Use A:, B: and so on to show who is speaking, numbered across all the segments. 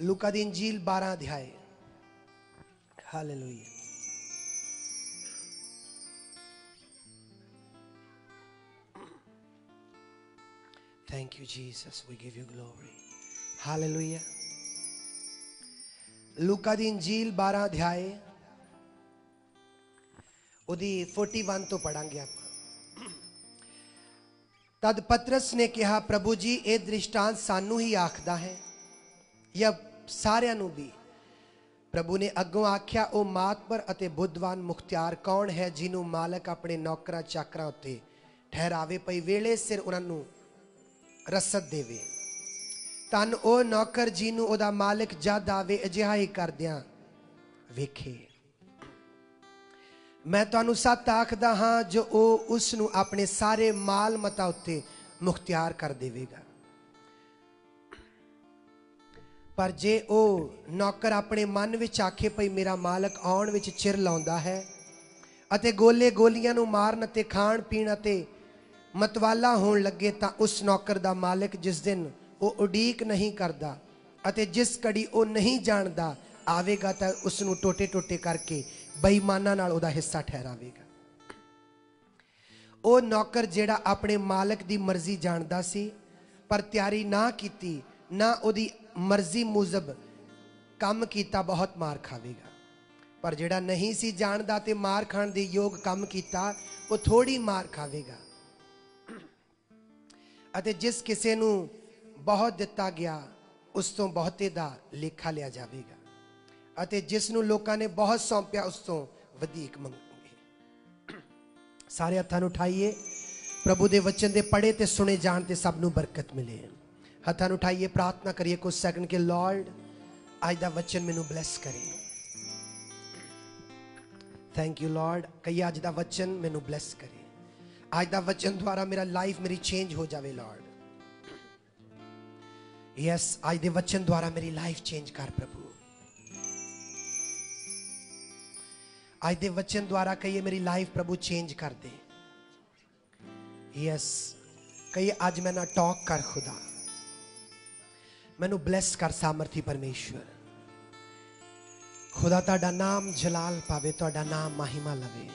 A: लूका दी इंजील 12 अध्याय। Hallelujah. Thank you Jesus, we give you glory. Hallelujah. लूका दी इंजील 12 अध्याय उदी 41 तो पढ़ांगे आप। तद पतरस ने कहा, प्रभु जी ये दृष्टांत सानू ही आखदा है या सारियां नू भी? प्रभु ने अगों आख्या, ओ मातबर अते बुद्धवान मुख्तियार कौन है जिन्हों मालक अपने नौकरां चाकरां उत्ते ठहरावे पई वेले सिर उन्हां नू रसद देवे। तन ओ नौकर जिन्हों ओदा मालिक जद आवे अजिहा ही करदियां वेखे। मैं तुहानू सच आखदा हां, जो ओ उसनू अपने सारे माल मता उत्ते मुख्तियार कर देवेगा। पर जे ओ नौकर अपने मन विच आखे पई मेरा मालक आउण विच चिर लाउंदा है अते गोले गोलियां नू मारन अते खाण पीण अते मतवाला होण लगे, तां उस नौकर दा मालिक जिस दिन ओ उडीक नहीं करदा अते जिस घड़ी ओ नहीं जानदा आवेगा तां उसनू टोटे टोटे करके बेईमानां नाल ओदा हिस्सा ठहरावेगा। ओ नौकर जेड़ा अपने मालिक दी मर्जी जानदा सी पर तैयारी ना कीती, ना ओदी मर्जी मुजब काम कीता, बहुत मार खावेगा। पर जेड़ा नहीं सी जानदा ते मार खाण दे योग काम कीता, वो थोड़ी मार खावेगा। अते जिस किसे नू बहुत दिता गया उस तो बहुते दा लेखा लिया जावेगा, अते जिस नू लोकां ने बहुत सौंपिया उस तो वधीक मंगे। सारे हत्थां नू उठाइए, प्रभु दे वचन दे पढ़े ते सुने जान ते सब नू बरकत मिले। हत्थां नू उठाइए, प्रार्थना करिए कुछ सेकंड के, लॉर्ड आज दा वचन मैनू ब्लेस करे। थैंक यू लॉर्ड, कहिए आज दा वचन मैनू ब्लेस करे। आज दा वचन द्वारा मेरा लाइफ मेरी चेंज हो जावे लॉर्ड। यस, आज दे वचन द्वारा मेरी लाइफ चेंज कर प्रभु। आज दे वचन द्वारा कहिए मेरी लाइफ प्रभु चेंज कर दे। यस, कहिए आज मैं ना टॉक कर खुदा, मैनू ब्लेस कर सामर्थी परमेश्वर। खुदा ताड़ा नाम जलाल पावे, ताड़ा नाम महिमा लवे।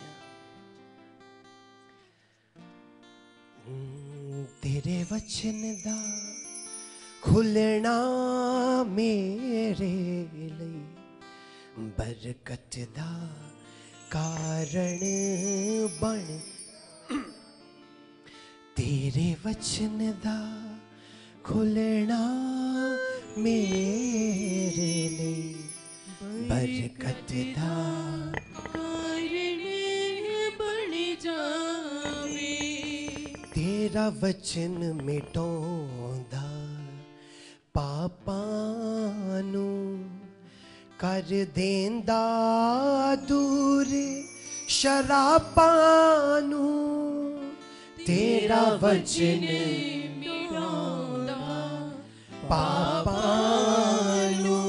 A: तेरे वचन दा खुलना मेरे लिए बरकत दा कारण बन। तेरे वचन दा खुलना मेरे लिए बरकत दा कारण बन जावे। तेरा वचन मिटाउंदा पापां नू कर देंदा दूर शरापां नू। तेरा वचन मिटाउंदा पापां नू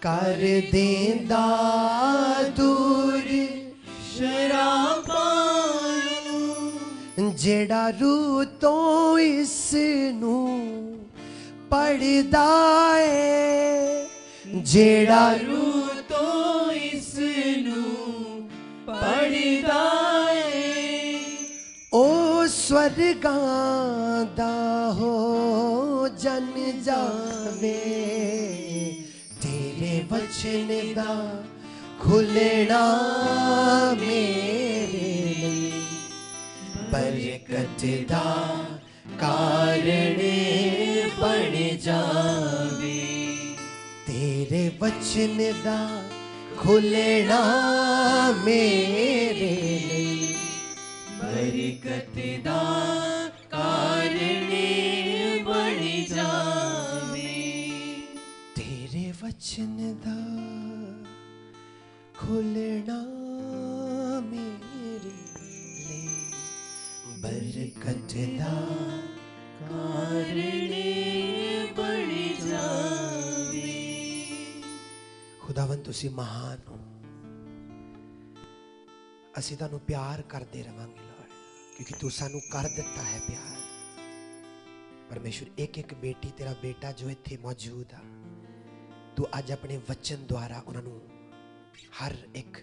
A: कर देंदा दूर शरापां नू। जेड़ा रूह तो इस नू पढ़दा है, जेड़ा रूह तो इस नू पढ़दा है, ओ स्वर्गां दा हो जन जावे। तेरे वचन दा खुलना मेरे लिए बरकत दा कारण बन जावे। तेरे वचन दा खुलना मेरे लिए बरकत दा कारण बन जावे। तेरे वचन दा खुलना मेरे लिए बरकत दा कारण बन जावे। खुदावन तुसी महान हो, असी तुहानू प्यार करते रवांगे लॉर्ड, क्योंकि तू सानू कर दिता है प्यार। परमेश्वर एक एक बेटी तेरा बेटा जो इत्थे मौजूद आ, तू अज अपने वचन द्वारा उन्होंने हर एक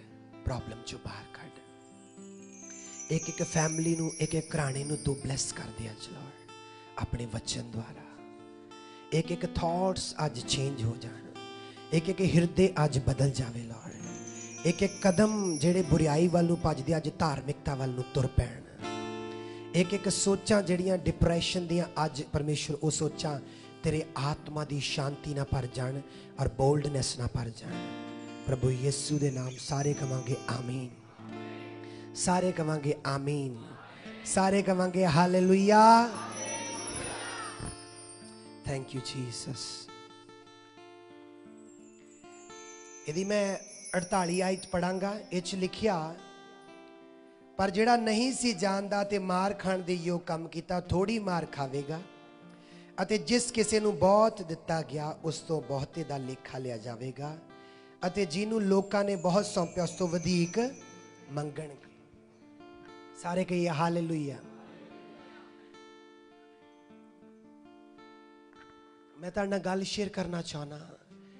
A: प्रॉब्लम चो बाहर कढ़। एक एक फैमिली नू, एक एक घराने नू तू ब्लैस कर दे अज लॉर्ड अपने वचन द्वारा। एक एक थॉट्स अज चेंज हो जान, एक एक हृदय अज बदल जावे लॉर्ड। एक एक कदम जेड़े बुराई वाल भजदे अज धार्मिकता वाल तुर पैण। एक एक सोचां जड़ियां डिप्रैशन दियां अज परमेश्वर वो सोचां तेरे आत्मा की शांति ना भर जान और बोल्डनेस ना भर जान। प्रभु यीशु दे नाम सारे कवांगे आमीन, सारे कवांगे आमीन, सारे कवांगे हालेलुया। Thank you Jesus. यदि मैं 48 आयत पढ़ांगा, इच लिखिया पर जेड़ा नहीं सी जानदा ते मार खाण दे योग काम कीता थोड़ी मार खावेगा, अते जिस किसी नूं बहुत दिता गया उस तो बहुते दा लेखा लिया जावेगा, अते जिन्हों लोकां ने बहुत सौंपिया उस तो वधीक मंगणगे। सारे कहिए हालेलुया। मैं तुहाडे नाल गल शेयर करना चाहना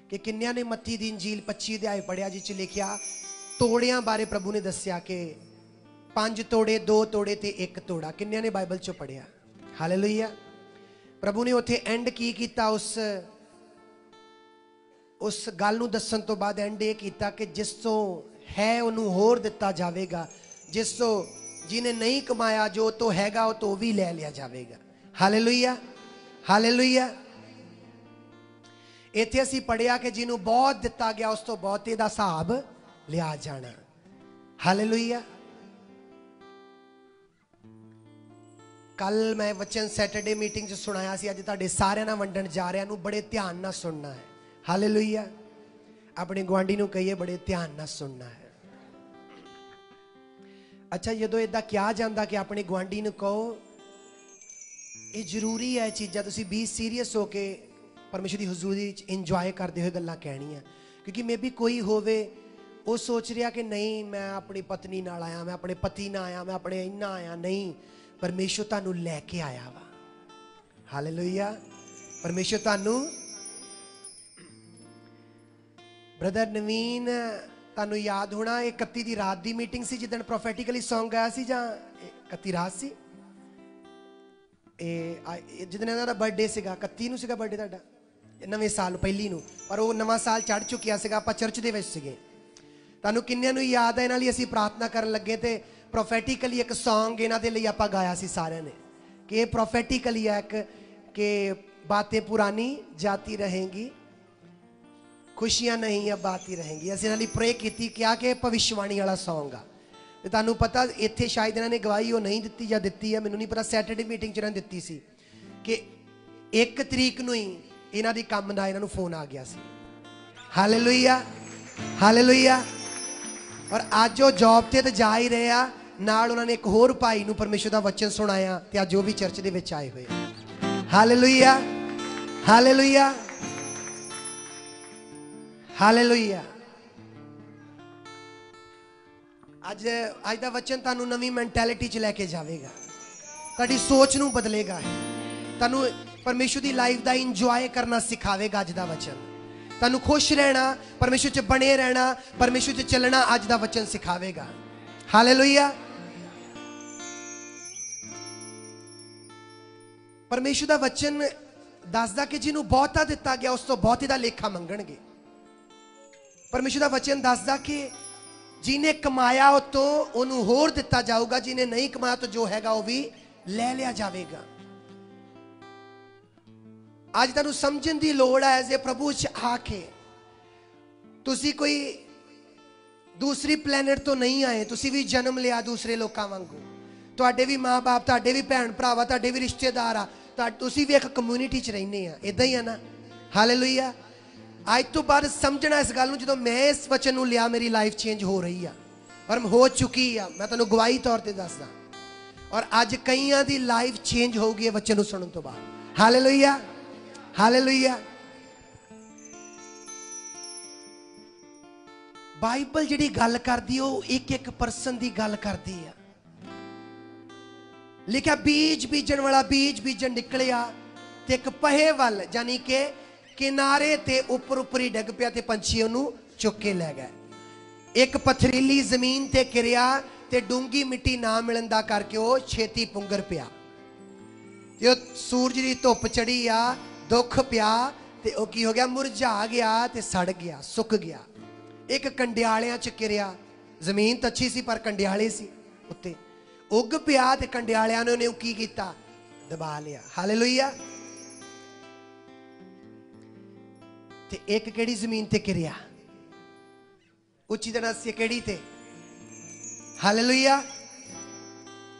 A: कि किन्नियां ने मत्ती दी इंजील 25 अध्याय पढ़िया जिस लिखिया तोड़ियां बारे प्रभु ने दस्सिया कि 5 तोड़े 2 तोड़े ते 1 तोड़ा। किन्नियां ने बाइबल चो पढ़िया? हालेलुया। प्रभु ने उत्थे एंड की कीता, उस गल नूं दस्सण तो बाद एंड ये कीता कि जिस तो है उन्होंने होर दिता जाएगा, जिस तो जिन्हें नहीं कमाया जो तो हैगा वो तो भी ले लिया जाएगा। Hallelujah, hallelujah. इत्थे असीं पढ़िया कि जिन्हों बहुत दिता गया उस तो बहुते दा हिसाब लिया जाना। हालेलुया। कल मैं वचन सैटरडे मीटिंग च सुनाया सी, अज तुहाडे सारिआं नाल वंडण जा रहा, बड़े ध्यान नाल सुनना है। हालेलुया। अपने गुआंढी नूं कहिए बड़े ध्यान नाल सुनना है। अच्छा, जदों इदां क्या जांदा कि अपने गुआंढी नूं कहो ये जरूरी है चीज़ां, तुसीं बी सीरीयस हो के परमेश्वर की हजूरी इंजॉय करते हुए गल्लां कहणियां। क्योंकि मे भी कोई होवे वो सोच रहा कि नहीं मैं अपनी पत्नी नाल आया, मैं अपने पति नाल आया, मैं अपने इन्ना आया। नहीं, परमेश्वर तुहानूं लैके आया वा। हालेलुया। परमेश्वर तुहानूं, ब्रदर नवीन तुहानूं याद होना 31 दी रात दी मीटिंग सी जिदन प्रोफेटिकली सॉन्ग गाया सी, जां 31 रात सी जिदन इन्हां दा बर्थडे सीगा। 31 नूं सीगा बर्थडे तुहाडा, नवें साल पहली नूं, पर वो नवां साल चढ़ चुकिया सीगा। आपां चर्च दे विच सीगे। तुहानूं किन्नियां नूं याद है इन्हां लई असीं प्रार्थना करन लगे ते प्रोफेटिकली एक सॉन्ग इन्हां दे लई आपां गाया सी सारिआं ने कि प्रोफेटिकली है कि बातें पुरानी जाती रहेंगी, खुशियां नहीं अब आती रहेंगी। असीं इन्हां लई प्रे कीती क्या कि भविष्यवाणी वाला सॉन्ग आ। ते तुहानूं पता इत्थे शायद इन्हां ने गवाही वो नहीं दित्ती जां दित्ती है, मैनूं नहीं पता। सैटरडे मीटिंग च इन्हां ने दित्ती सी कि 1 तरीक नूं ही इन्हां दी काम दा इन्हां नूं फोन आ गया सी। Hallelujah, hallelujah. और अज वो जॉब ते जा ही रहे आ, नाल उन्होंने एक होर भाई नूं परमेश्वर दा वचन सुनाया ते अज वो भी चर्च दे विच आए हुए। Hallelujah, hallelujah, hallelujah. अज दा वचन तुहानूं नवीं मैंटैलिटी च लैके जाएगा, तुहाडी सोच नूं बदलेगा, तुहानूं परमेश्वर की लाइफ का इंजॉय करना सिखावेगा। अज दा वचन तुहानूं खुश रहना, परमेश्वर च बने रहना, परमेश्वर च चलना अज दा वचन सिखावेगा। हालेलुया। परमेश्वर दा वचन दसदा कि जिन्हों बहुता दिता गया उस तो बहुते दा लेखा मंगणगे। परमेश्वर दा वचन दसदा कि जिन्हें कमाया वो तो उन्होंने होर दिता जाऊगा, जिन्हें नहीं कमाया तो जो हैगा वो भी ले लिया जाएगा। आज तुहानूं समझण दी लोड़ है एज ए प्रभु च आके तुसी कोई दूसरी प्लैनेट तो नहीं आए, तुसी भी जन्म लिया दूसरे लोगों वांगू। तुहाडे भी माँ बाप, तुहाडे भी भैन भरावा, तुहाडे भी रिश्तेदार आ, तुसी भी एक कम्यूनिटी च रहने आ, इदां ही है ना। हालेलुया। आज तो बाद समझना इस गल नूं, जदों मैं इस वचन नूं लिया मेरी लाइफ चेंज हो रही है और हो चुकी है। मैं तुहानूं गवाही तौर पर दसदा, और अज कईयां दी लाइफ चेंज होगी वचन नूं सुनन तो बाद। Hallelujah, hallelujah. बाइबल जिहड़ी गल करदी है वो एक एक परसन दी गल करदी है। लिखा बीज बीजन वाला बीज बीजन निकलिया ते एक पहे वाल यानी कि किनारे ते उपर उपर ही डिग पिया ते पंछी उन्होंने चुक के लै गए। एक पथरीली जमीन ते गिरिया ते डूंगी मिट्टी ना मिलन दा करके वो छेती पुंगर पिया। जो सूरज की धुप चढ़ी आ, दुख पिया ते वो की हो गया, मुरझा गया ते सड़ गया, सुक गया। एक कंडियालियां च गिरिया, जमीन तो अच्छी सी पर कंडियाले सी, उत्ते उग पिया ते कंडियालियां ने उन्हें की कीता, दबा लिया। हालेलुया। ते एक केड़ी जमीन ते गिरिया, उच्ची तरह से केड़ी ते, हालेलुया।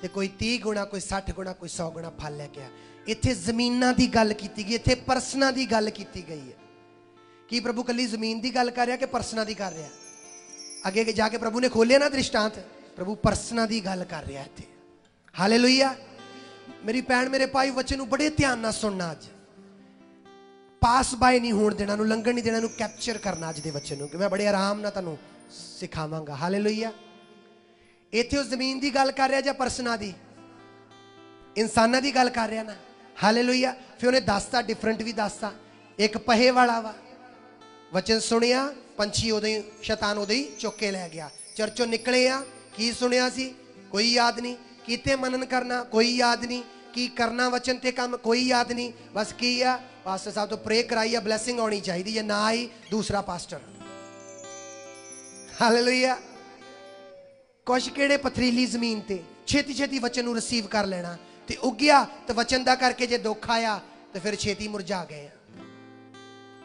A: ते कोई 30 गुणा, कोई 60 गुणा, कोई 100 गुणा फल लेके आया। इत्थे जमीनां दी गल कीती गई, इत्थे परसनां दी गल कीती गई है। कि प्रभु कली जमीन दी गल कर रहा कि परसनां दी कर रहा? अगे जाके प्रभु ने खोलिया ना दृष्टांत, प्रभु परसनां दी गल कर रहा इत्थे। हालेलुया। मेरी भैन मेरे भाई वचन बड़े ध्यान नाल सुनना। अज पास बाय नहीं होण देना, लंघण नहीं देना, कैप्चर करना अज दे वचन कि मैं बड़े आराम नाल तुहानूं सिखावांगा। हालेलुया। इत्थे उस जमीन की गल कर रहा या परसनां दी, इंसानां की गल कर रहा ना। हालेलुया। फिर उन्हें दसता, डिफरेंट भी दसता। एक पहे वाला वा, वचन सुनिया, पंछी उदों ही, शैतान उदों ही चुक के लै गया। चर्चों निकले आ, की सुनिया सी कोई याद नहीं, कीते मनन करना कोई याद नहीं, की करना वचन ते काम कोई याद नहीं। बस की आ, पास्टर साहब तो प्रे कराई है, ब्लैसिंग आनी चाहिए, जे ना आई दूसरा पास्टर। हालेलुया। कुछ केड़े पथरीली जमीन ते छेती छेती वचन नूं रिसीव कर लेना ते उगया, तो वचन दा करके जे दुख आया तो फिर छेती मुरझा गए।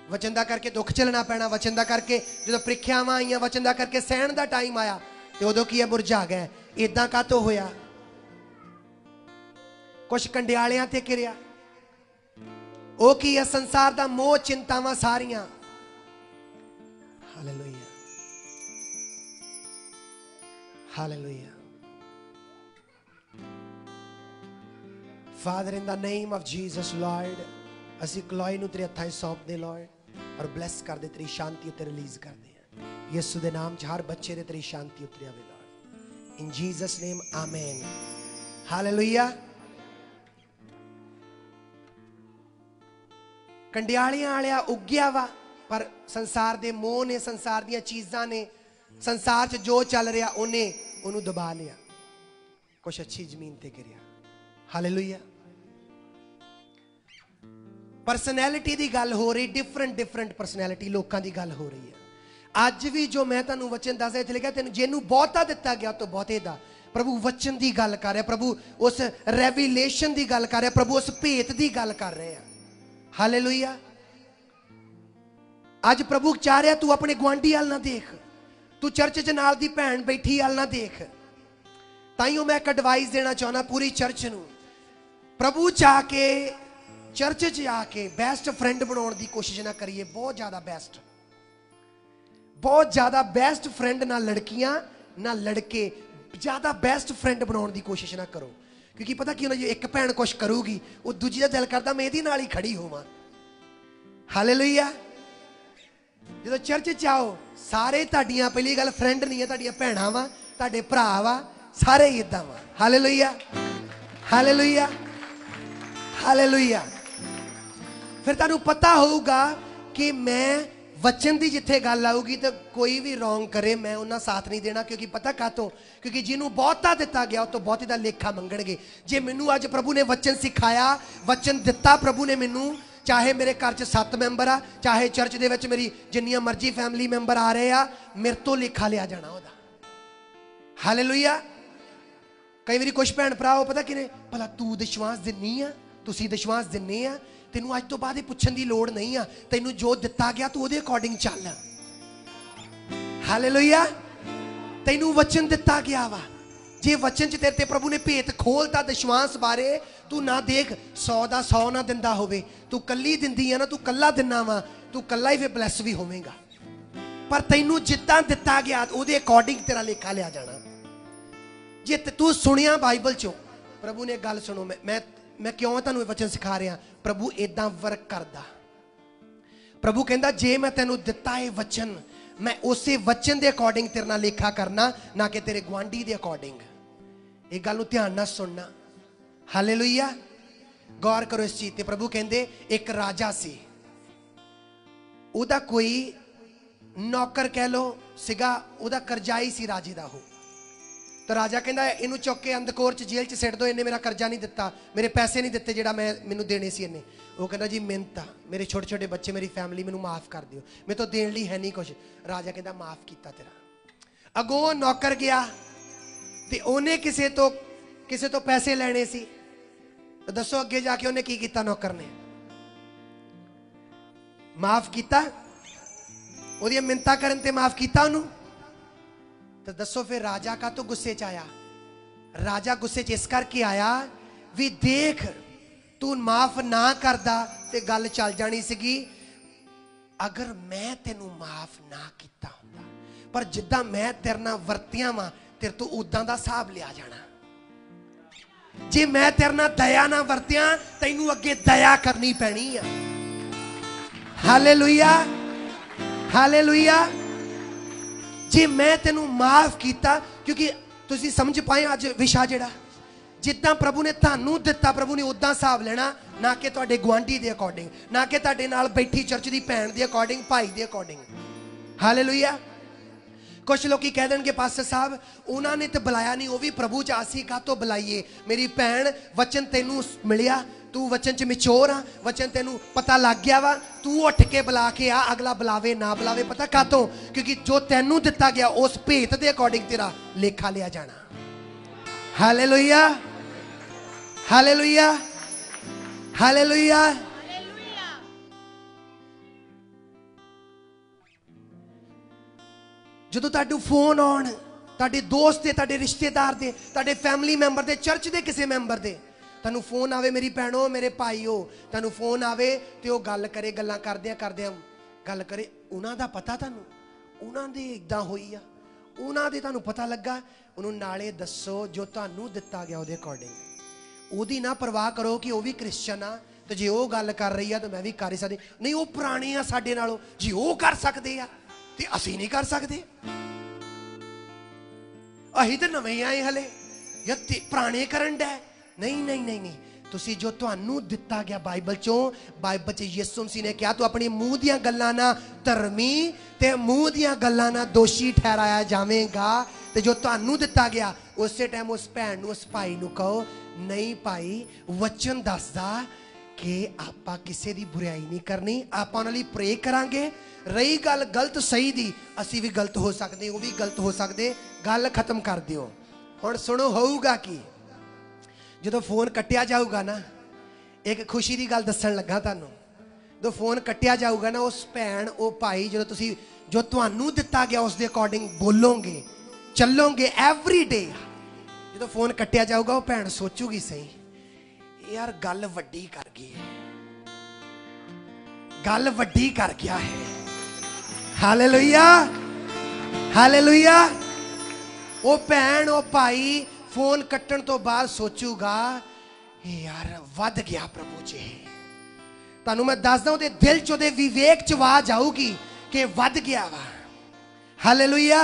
A: वचन दा करके दुख झलना पैना, वचन दा करके जो प्रीख्यावां आईयां, वचन दा करके सहण दा टाइम आया तो उदों की है, मुरझा गए। इदां कातों होया? कुछ कंडियालियां ते गिरिया, वो की है, संसार दा मोह चिंतावां सारियां। Hallelujah. Hallelujah. Father in the name of Jesus Lord, असी क्लॉय नूं तेरे हत्थां 'च सौंपदे लॉर्ड, और ब्लैस कर दे, तेरी शांति उत्ते रिलीज कर दे। यीशु दे नाम च हर बच्चे दे तेरी शांति उतरी आवे लॉर्ड, इन जीसस नेम आमीन। हालेलुया। कंडियालियां वालिया उग्या वा, पर संसार दे मोह ने, संसार दियां चीज़ां ने, संसार च जो चल रहा उन्हें उन्होंने दबा लिया। कुछ अच्छी जमीन ते गिरिया। हालेलुया। परसनैलिटी की गल हो रही, डिफरेंट डिफरेंट परसनैलिटी लोगों की गल हो रही है। अज भी जो मैं तुहानूं वचन दसदा, इत्थे लिखिआ तेनूं जिन्नू बहुता दिता गया तो बहुते दा। प्रभु वचन की गल कर रहा, प्रभु उस रेविलेशन की गल कर रहा, प्रभु उस भेत की गल कर रहे हैं। हालेलुया। अज प्रभु चाह रहा तू अपने गुआंढी वाल ना देख, तू चर्च च नाल दी भैन बैठी वाल ना देख। ताइयों मैं एक एडवाइस देना चाहना पूरी चर्च नूं, प्रभु चाह के चर्च च आके बेस्ट फ्रेंड बनाने की कोशिश ना करिए। बहुत ज़्यादा बेस्ट, बहुत ज़्यादा बेस्ट फ्रेंड ना लड़कियां ना लड़के, ज़्यादा बेस्ट फ्रेंड बनाने की कोशिश ना करो। क्योंकि पता की जो एक भैन कुछ करूगी, वो दूजी का दिल करता मैं इहदे नाल ही खड़ी होवां। हालेलुया। जो चर्च च आओ, सारे तुहाडियां पहली गल फ्रेंड नहीं है, तुहाडियां भैणां वा, तुहाडे भरा वा, सारे ही इदां वा। हालेलुया। हालेलुया। हालेलुया। फिर तुहानूं पता होगा कि मैं वचन की जिथे गल आऊगी तो कोई भी रॉन्ग करे मैं उन्हें साथ नहीं देना। क्योंकि पता कातों, क्योंकि जिन्हों बहुता दिता गया तो बहुते का लेखा मंगणगे। जे मैनू अज प्रभु ने वचन सिखाया, वचन दिता प्रभु ने मैनू, चाहे मेरे घर च 7 मैंबर आ, चाहे चर्च दे विच मेरी जिन्नियां मर्जी फैमिली मैंबर आ रहे आ, मेरे तो लेखा लिया जाना उहदा। हालेलुया। कई बार कुछ भैन भरा पता कि भला तू विश्वास दिनी आ, तुसीं विश्वास दिने आ, तेनू अज तो बाद पुछण की लोड़ नहीं आ, तेनू जो दिता गया तू उहदे अकॉर्डिंग चल। हालेलुया। तेनू वचन दिता गया वा, जे वचन च तेरे ते प्रभु ने भेत खोलता विश्वास बारे, तू ना देख 100 का 100 ना दिंदा होवे, तू कल्ली दिंदी है ना, तू कल्ला दिना वा, तू कल्ला ही फिर ब्लैस भी होवेगा। पर तेनू जिद्दां दिता गया उहदे अकॉर्डिंग तेरा लेखा लिया जाना। जे तू सुनिया बाइबल चो, प्रभु ने गल सुनो, मैं क्यों तुहानूं वचन सिखा रहा, प्रभु इदां वर्क करदा। प्रभु कहंदा जे मैं तेनू दिता है वचन, मैं उसे वचन के अकॉर्डिंग तेरे नाल लेखा करना, ना कि तेरे गुआंढी के अकॉर्डिंग। एक गल नूं ध्यान नाल सुनना। हालेलुया। गौर करो इस चीज़ ते। प्रभु कहंदे एक राजा सी, ਉਹਦਾ ਕੋਈ ਨੌਕਰ ਕਹਿ ਲੋ ਸੀਗਾ, ਉਹਦਾ ਕਰਜ਼ਾਈ ਸੀ ਰਾਜੇ ਦਾ। ਉਹ ਤਾਂ ਰਾਜਾ ਕਹਿੰਦਾ ਇਹਨੂੰ ਚੁੱਕ ਕੇ ਅੰਧਕੋਰ 'ਚ ਜੇਲ੍ਹ 'ਚ ਸਿੱਟ ਦੋ, ਇਹਨੇ ਮੇਰਾ ਕਰਜ਼ਾ ਨਹੀਂ ਦਿੱਤਾ, ਮੇਰੇ ਪੈਸੇ ਨਹੀਂ ਦਿੱਤੇ ਜਿਹੜਾ ਮੈਨੂੰ ਦੇਣੇ ਸੀ ਇਹਨੇ। ਉਹ ਕਹਿੰਦਾ ਜੀ ਮਿਹਨਤ ਆ, ਮੇਰੇ ਛੋਟੇ ਛੋਟੇ ਬੱਚੇ, ਮੇਰੀ ਫੈਮਿਲੀ, ਮੈਨੂੰ ਮਾफ़ ਕਰ ਦਿਓ, ਮੇਰੇ ਤੋਂ ਦੇਣ ਲਈ ਹੈ ਨਹੀਂ ਕੁਛ। ਰਾਜਾ ਕਹਿੰਦਾ ਮਾफ़ ਕੀਤਾ ਤੇਰਾ। ਅੱਗੋਂ ਨੌਕਰ ਗਿਆ ਤੇ ਉਹਨੇ ਕਿਸੇ ਤੋਂ ਪੈਸੇ ਲੈਣੇ ਸੀ। ਦੱਸੋ ਅੱਗੇ ਜਾ ਕੇ ਉਹਨੇ ਕੀ ਕੀਤਾ? ਨੌਕਰ ਨੇ ਮਾफ़ ਕੀਤਾ, ਉਹਦੀਆਂ ਮਿੰਨਤਾਂ ਕਰਨ ਤੇ ਮਾफ़ ਕੀਤਾ ਉਹਨੂੰ। तो दसो फिर राजा का तो गुस्से च आया। राजा गुस्से च इस करके आया भी देख तू माफ ना करदा ते गल चल जानी सीगी। अगर मैं तेनू माफ ना किता हुंदा, पर जिद्दां मैं तेरे नाल वरतियां वां तेरे तो उदां दा हिसाब लिया जाना। जे मैं तेरे नाल दया ना वरतियां तैनू अगे दया करनी पैनी आ। Hallelujah, hallelujah. जे मैं तेनू माफ किया, क्योंकि तुसी समझ पाए अज विशा जिहड़ा जिद्दां प्रभु ने तुहानू दिता, प्रभु ने उदां हिसाब लेना, ना कि तुहाडे गुआंढी दे अकॉर्डिंग, ना कि तुहाडे नाल बैठी चर्च दी भैन दे अकॉर्डिंग, भाई दे अकॉर्डिंग। हालेलुया। कुछ लोग कह देंगे पास्टर साहब उन्होंने तो बुलाया नहीं, वो भी प्रभु च आसी का तो बुलाइए। मेरी भैन वचन तेनू मिलिया, तू वचन च मिचोर आ, वचन तेनू पता लग गया वा, तू उठ के बुला के आ। अगला बुलावे ना बुलावे पता कातों, क्योंकि जो तेनू दिता गया उस भेत के अकॉर्डिंग तेरा लेखा लिया जाना। Hallelujah, hallelujah, hallelujah. जो तुहाडू फोन आउण, तुहाडे दोस्त दे, तुहाडे रिश्तेदार दे, तुहाडे फैमिली मैंबर दे, चर्च दे किसी मैंबर दे तुहानू फोन आवे, मेरी भैणो मेरे भाईओ, तुहानू फोन आवे ते वो गल करे, गल्लां करदियां करदियां गल करे, उन्हां दा पता तुहानू, उन्हां दे इदां होई आ, उन्हां दे तुहानू पता लगा, उन्हों नाले दसो जो तुहानू दिता गया उहदे अकॉर्डिंग। ओहदी ना परवाह करो कि वह भी क्रिश्चन आ, तो जे वो गल कर रही है तो मैं भी कर ही सकदी नहीं। वो पुराने आ साडे नालों, जे वो कर सकते आ ते असीं नहीं कर सकते। असीं तो नवे आए हले या पुराने करन डे। नहीं नहीं नहीं नहीं, तुसी जो तुहानू दिता गया बाइबल चों, बाइबल च यीशु मसीह ने कहा तू अपनी मूँह दियां गल्लां ना धर्मी ते मूँह दियां गल्लां ना दोषी ठहराया जावेगा। ते जो तुहानू दिता गया उस टाइम उस भैन नू, उस भाई नू कहो नहीं भाई वचन दसदा कि आपां किसी दी बुराई नहीं करनी, आपां उहनां लई प्रे करांगे। रही गल गलत सही दी, असीं भी गलत हो सकते, वो भी गलत हो सकते, गल खत्म कर दिओ। हुण सुनो होऊगा कि जो फोन कट्टिया जाऊगा ना, एक खुशी की गल दसन लगा तुहानू, जो फोन कट्टिया जाऊगा ना उस भैन वो भाई जो तुसी जो तुहानू दिता गया उस दे अकॉर्डिंग बोलोगे चलोगे एवरी डे, जो फोन कट्टिया जाऊगा वो भैन सोचूगी सही यार गल वड्डी कर गई है, गल वड्डी कर गया है। Hallelujah, hallelujah. वो भैन वो भाई फोन कट्टन तो बाद सोचूगा यार वध गया प्रभु जी। तुहानू मैं दसदा उहदे दिल च उहदे विवेक च आवाज आऊगी कि वध गया वा। हालेलुया।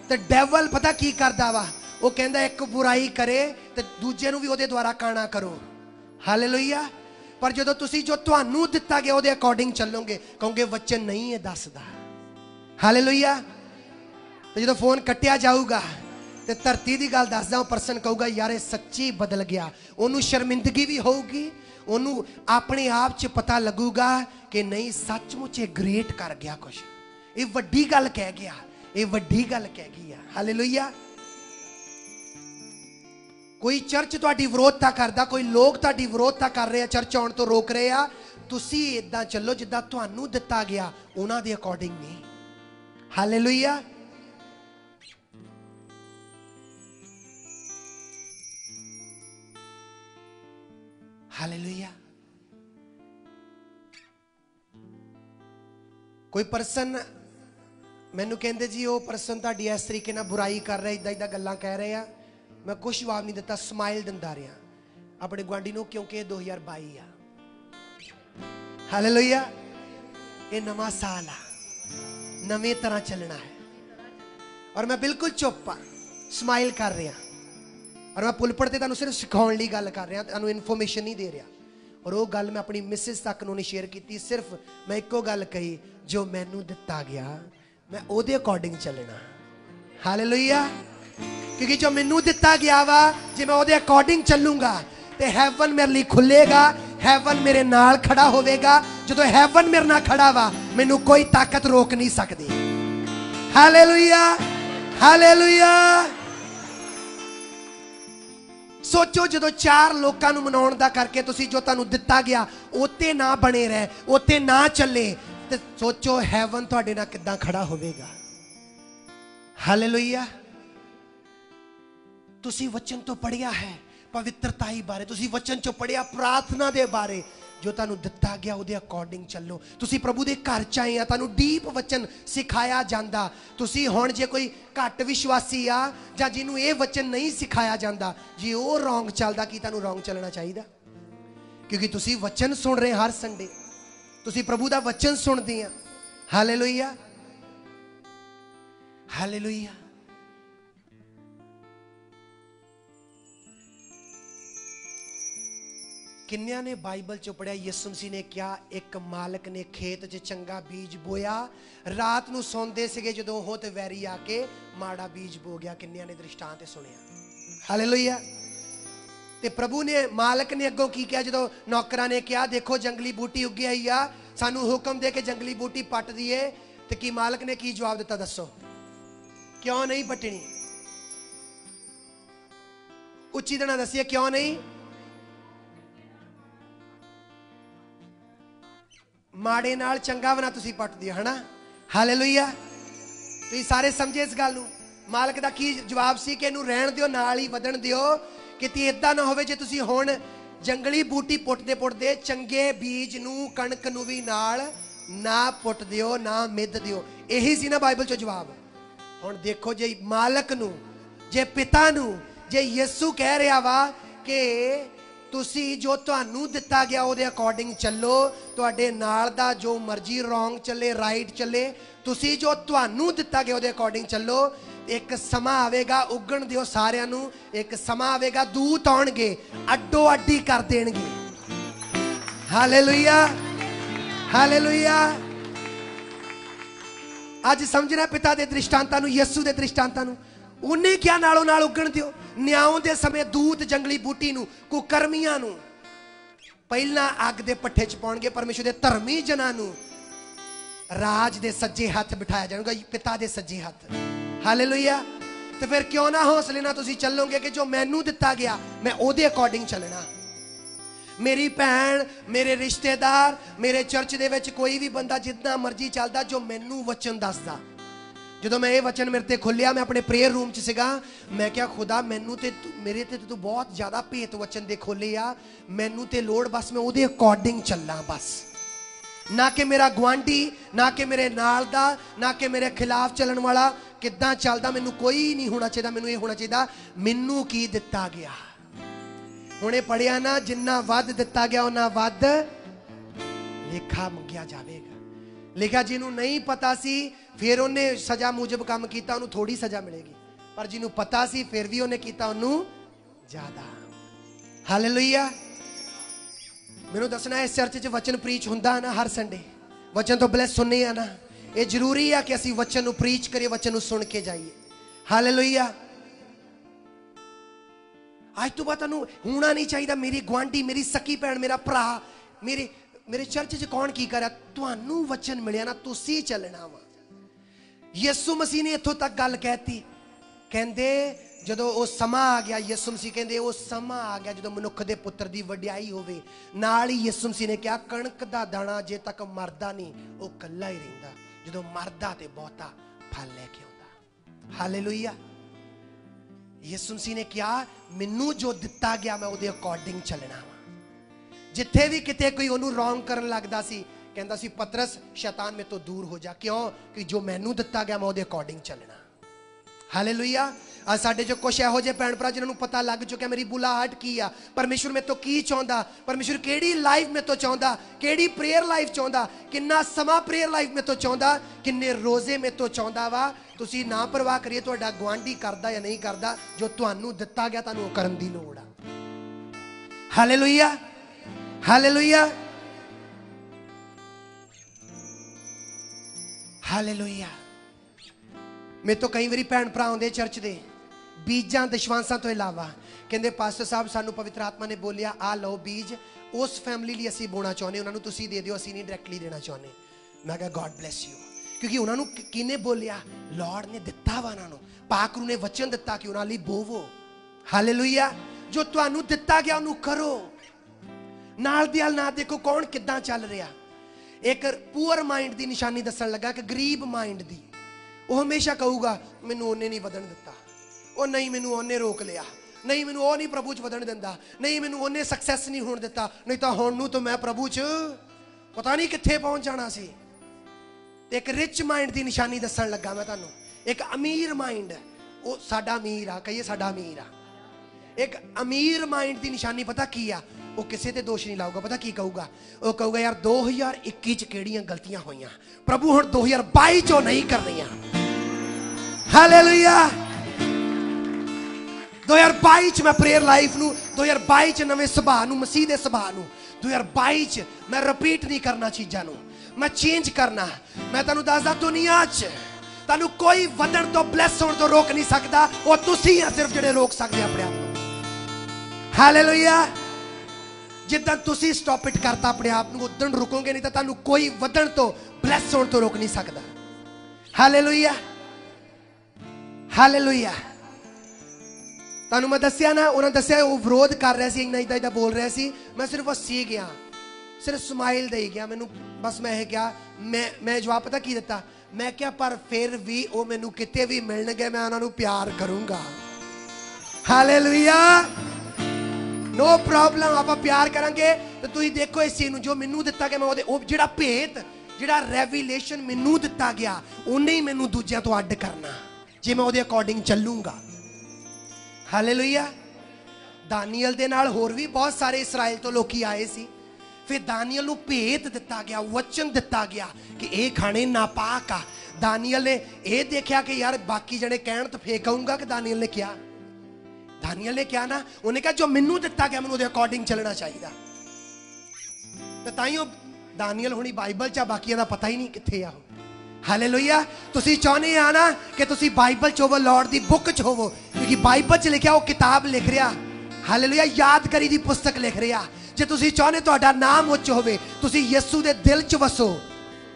A: ते डेवल पता की करदा वा, वो कहंदा एक बुराई करे ते दूजे नू भी उहदे द्वारा काना करो। हालेलुया। पर जो तुसी जो तुहानू दिता गया उहदे अकॉर्डिंग चलोगे, कहोगे वचन नहीं है दसदा। हालेलुया। तो जो फोन कट्टिया जाऊगा ते धरती की गल दसदा, परसन कहूगा यार ये सच्ची बदल गया, उन्होंने शर्मिंदगी भी होगी, उन्होंने अपने आप च पता लगूगा कि नहीं सचमुच ये ग्रेट कर गया, कुछ ये वड्डी गल कह गया, ये वड्डी गल कह गई है। हालेलुया। कोई चर्च तुहाडी विरोधता करदा, कोई लोग तुहाडी विरोधता कर रहे हैं, चर्च आउण तो रोक रहे आ, तुसी इदां चलो जिद्दां तुहानू दिता गया उन्हां दे अकॉर्डिंग नहीं। हालेलुया। हालेलुया। कोई परसन मैनू कहते जी वो परसन तुहाडी इस तरीके नाल बुराई कर रहा, इदां इदां गल्लां कह रहे हैं, मैं कुछ जवाब नहीं दिता, स्माइल दिंदा रहा अपने गुआंढी नू, क्योंकि 2022 आ। हालेलुया। ये नवा साल आ, नवे तरह चलना है और मैं बिल्कुल चुप आ, स्माइल कर रहा और मैं पुलपट ते तुहानू सिर्फ सिखाउण लई गल कर रहा, तुहानू इन्फॉर्मेशन नहीं दे रहा। और वो गल मैं अपनी मिसिस तक नहीं शेयर की, सिर्फ मैं एको गल कही, जो मैनू दिता गया मैं ओदे अकॉर्डिंग चलना। हालेलुया। क्योंकि जो मैनू दिता गया वा, जे मैं ओदे अकॉर्डिंग चलूंगा तो हैवन मेरे लिए खुलेगा, हैवन मेरे नाल खड़ा होवेगा। जो हैवन मेरे नाल खड़ा वा, मैनू कोई ताकत रोक नहीं सकती। Hallelujah, hallelujah. सोचो जो 4 लोगों को मनाउण दा करके तुसी जो तुहानू दिता गया उत्ते ना बने रहे, उत्ते ना चले, तो सोचो हैवन तुहाडे नाल किद्दां खड़ा होवेगा। हालेलुया। तुसी वचन तो पढ़िया है पवित्रताई बारे, तुसी वचन चो पढ़िया प्रार्थना दे बारे, जो तुहानू दिता गया उहदे अकॉर्डिंग चलो। तुसी प्रभु दे घर च आए आ, तुहानू डीप वचन सिखाया जांदा। तुसी हुण जे कोई घट विश्वासी आ जां जिन्हों ये वचन नहीं सिखाया जाता, जे वो रौंग चलदा, कि तुहानू रौंग चलना चाहिए? क्योंकि तुसी वचन सुन रहे हर संडे, तुसी प्रभु दा वचन सुनदे आ। Hallelujah, hallelujah. किन्निया ने बाइबल चो पढ़िया, यीशु मसीह ने क्या, एक मालक ने खेत च चंगा बीज बोया, रात नू सौंदे सिगे जदों हो ते वैरी आके माड़ा बीज बो गया। किन्निया ने दृष्टांत सुनिया। हालेलुया। ते प्रभु ने, मालक ने अगों की किया, जदों नौकरां ने कहा देखो जंगली बूटी उगी आई आ, सानू हुक्म दे के जंगली बूटी पट दीए, ते की मालक ने की जवाब दिता दसो? क्यों नहीं पटनी? उच्ची तरह दसिए क्यों नहीं? माड़े नाल चंगा बना तुसी पट दिया, है ना? हालेलुया। तुसी सारे समझे इस गल नूं? मालक दा की जवाब सी कि इनू रहन दियो, नाल ही वधण दियो, कि इदां ना होवे जे तुसी हुण जंगली बूटी पुटदे पुटदे चंगे बीज नूं, कणक नूं भी नाल ना पुट दियो, ना मिध दियो। यही सी ना बाइबल चो जवाब। हुण देखो, जे मालक नूं, जे पिता नूं, जे यीशु कह रहा वा कि तुसी जो तुहानू दिता गया उहदे अकॉर्डिंग चलो, तुहाडे नाल दा जो मर्जी रौंग चले राइट चले, तुसी जो तुहानू दिता गया उहदे अकॉर्डिंग चलो। एक समा आवेगा, उगण दिओ सारियां नू, एक समा आवेगा दूत आउणगे अड्डो अड्डी कर देणगे। Hallelujah, hallelujah. अज समझना पिता दे दृष्टांतां नू, यीशु दे दृष्टांतां नू। उन्हें क्या नालों नाल उगण दिओ। न्याओं दे समय दूत जंगली बूटी नू, कुकर्मियां नू पहला अग दे पट्ठे च पाउणगे, परमेश्वर दे धर्मी जनां नू राज दे सज्जे हाथ बिठाया जाएगा, पिता दे सज्जे हाथ। हालेलुया। तो फिर क्यों ना हौसले ना तुसी चलोगे कि जो मैनू दिता गया मैं ओदे अकॉर्डिंग चलना। मेरी भैन, मेरे रिश्तेदार, मेरे चर्च दे विच कोई भी बंदा जितना मर्जी चलदा, जो मैनू वचन दसदा। जो मैं ये वचन मेरे ते खुलिया, मैं अपने प्रेयर रूम च सीगा, मैं क्या खुदा मैनू ते मेरे ते तू बहुत ज्यादा भेत वचन दे खोले आ, मैनू ते लोड़ बस मैं ओदे अकॉर्डिंग चलना बस। ना कि मेरा गुआंढी, ना कि मेरे नाल दा, ना कि मेरे खिलाफ चलन वाला किद्दां चलदा, मैनू कोई नहीं होना चाहिए। मैनू ये होना चाहिए मैनू की दिता गया। हुणे पढ़िया ना, जिन्ना वध दिता गया उन्ना वध लेखा मंगिया जावेगा। लिखा जिन्हों नहीं पता सी फिर उन्हें सजा मुजब काम किया, उन्होंने थोड़ी सजा मिलेगी, पर जिन्हों पता सी फिर भी उन्हें किया उन्होंने ज्यादा। हालेलुया। मैनू दसना इस चर्च च वचन प्रीच हुंदा ना हर संडे, वचन तो ब्लेस सुनने आ ना, ये जरूरी है कि असी वचन नू प्रीच करिए, वचन नू सुन के जाइए। हालेलुया। आज तो बात होना नहीं चाहिए मेरी गुआंढी, मेरी सकी भैन, मेरा भरा, मेरे चर्च च कौन की करे, तुहानू वचन मिलिया ना, तुसी चलना वा। यीशु मसीह ने इत्थों तक गल कहती, कहंदे जदों वो समा आ गया, यीशु मसीह कहंदे वो समा आ गया जदों मनुख दे पुत्र दी वड्याई होवे। नाल ही यीशु मसीह ने कहा कणक दा दाना जे तक मरदा नहीं वो कल्ला ही रहिंदा, जदों मरदा ते बहुता फल लेके आउंदा। हालेलुया। यीशु मसीह ने कहा मैनू जो दिता गया मैं उहदे अकॉर्डिंग चलना वा। जिथे भी किते कोई उन्होंने रौंग करन लगदा सी, कहंदा सी पतरस शैतान में तो दूर हो जा। क्यों? कि जो मैनू दिता गया मैं उहदे अकॉर्डिंग चलना। हालेलुया। आज साडे जो कुछ इहो जे भैन भरा जिन्होंने पता लग चुका मेरी बुलाहट की आ, परमेश्वर में तो की चाहता, परमेश्वर केड़ी लाइफ में तो चाहता, केड़ी प्रेयर लाइफ चाहता, किन्ना समा प्रेयर लाइफ में तो चाहता, किन्ने रोजे में तो चाहता वा। तुसी ना परवाह करिए तुहाडा गुआंढी करदा या नहीं करदा, जो तुहानू दिता गया तुहानू करन दी लोड़ आ। Hallelujah, hallelujah, hallelujah. मेरे तो कई बारी भैन भरा आउंदे चर्च दे बीजां दशवांसां तो इलावा कहंदे पास्टर साहब सानू पवित्र आत्मा ने बोलिया आ लो बीज उस फैमिली लिए असीं बोना चाहुंदे, उन्हां नूं तुसीं दे दिओ, असीं नहीं डायरैक्टली देना चाहुंदे। मैं कहा गॉड ब्लैस यू, क्योंकि उन्हां नूं किने बोलिया? लॉर्ड ने दिता वा उन्हां नूं, पाक रूह ने वचन दिता कि उन्हां लई बोवो। हालेलुया। जो तुहानूं दिता गया उन्हूं करो, नाल दी हाल ना देखो कौन किदां चल रहा। एक पुअर माइंड की निशानी दसन लगा कि गरीब माइंड की, वह हमेशा कहूगा मैनू उन्हें नहीं वधन दिता, वो नहीं मैनू उन्हें रोक लिया, नहीं मैनू वो नहीं प्रभु च वधन दिंदा, नहीं मैनू उन्हें सक्सैस नहीं होने दिता, नहीं तो हुण नूं तो मैं प्रभु च पता नहीं कित्थे पहुंच जाना सी। एक रिच माइंड की निशानी दसन लगा मैं तुहानूं। एक अमीर माइंड, वो साडा अमीर आ, कहिए साडा अमीर आ। एक अमीर माइंड की निशानी पता की आ? वो किसी ते दोष नहीं लाऊगा, पता की कहूगा? वो कहूगा यार 2021 च किहड़ियां गलतियां होईयां, प्रभु हुण 2022 चो नहीं करनियां। हालेलुया। 2022 च मैं प्रेयर लाइफ नूं, 2022 च नवे सुभाਅ नूं, मसीह दे सुभाਅ नूं 2022 च मैं रिपीट नहीं करना चीज़ां नूं, मैं चेंज करना। मैं तुहानूं दसदा दुनिया च तुहानूं कोई वधण तो ब्लैस होण तो रोक नहीं सकदा, वो तुसीं आ सिर्फ जिहड़े रोक सकदे अपने आप नूं। हालेलुया। जिद्दां तुसीं स्टॉप इट करता अपने आप नूं उदण रुकोगे, नहीं तो तुहानूं कोई वधण तो ब्लैस होण तो रोक नहीं सकदा। Hallelujah, hallelujah. तुहानूं मैं दस्सिया ना, उन्होंने दस्सिया वो विरोध कर रहा सी, इन्ना इदा बोल रहा सी, मैं सिर्फ हसी गया, सिर्फ स्माइल दे गया। मैनू बस मैं क्या मैं जवाब पता की दिता? मैं क्या पर फिर भी वो मैनू किते भी मिलणगे मैं उन्होंने प्यार करूंगा। हालेलुया। नो प्रॉब्लम, आप प्यार करेंगे। तो तुम देखो इस चीज़ जो मैनू दिता गया, मैं वो जिहड़ा भेत जिहड़ा रेविलेशन मैनू दिता गया उन्हें ही मैनू दूजियां तो अड्ड करना जे मैं उहदे अकॉर्डिंग चलूंगा। हालेलुया। दानियल दे नाल होर भी बहुत सारे इसराइल तो लोग आए सी, फिर दानियल नूं भेत दिता गया, वचन दिता गया कि ये खाने नापाक आ। दानियल ने यह देखा कि यार बाकी जने कहण तो फेक कहूंगा कि दानियल ने क्या? दानियल ने क्या ना, उन्हें कहा जो मैनू दिता गया मैनू उहदे अकॉर्डिंग चलना चाहिए। तो ताइयों दानियल हुणी बाइबल च, बाकियां दा पता ही नहीं कित्थे आ। हालेलुया। तुसी चाहते आ ना कि तुसी बाइबल च होवो, लॉर्ड दी बुक च होवो, क्योंकि बाइबल च लिखिया वो किताब लिख रहा। हालेलुया। यादगारी दी पुस्तक लिख रहा। जे तुसी चाहते तुहाडा नाम उच्च होवे, तुसी यीशु दे दिल च वसो,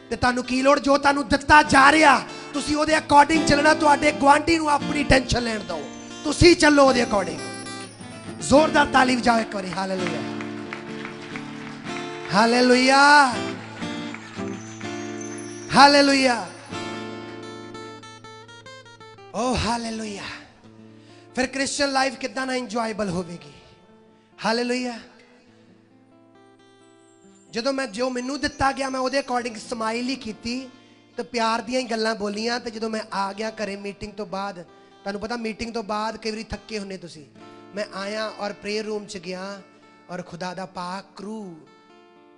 A: ते तुहानू की लोड़? जो तुहानू दिता जा रहा तुसी उहदे अकॉर्डिंग चलना। तुहाडे गुआंढी नू अपनी टेंशन लैण दो, तुसी चलो उहदे अकॉर्डिंग। जोरदार ताली बजाओ एक बारी। Hallelujah, hallelujah, hallelujah. Oh hallelujah. फिर क्रिश्चियन लाइफ कितना ना इंजॉयबल होगी। हालेलुया। जो मैं जो मैनू दिता गया मैं उहदे अकॉर्डिंग स्माइल ही की, तो प्यार दियां ही गल्लां बोलियां। तो जो मैं आ गया घरे मीटिंग तो बाद, तुहानू पता मीटिंग तो बाद कई बार थके हुन्ने तुसी, मैं आया और प्रेयर रूम च गया और खुदा दा पाक रूह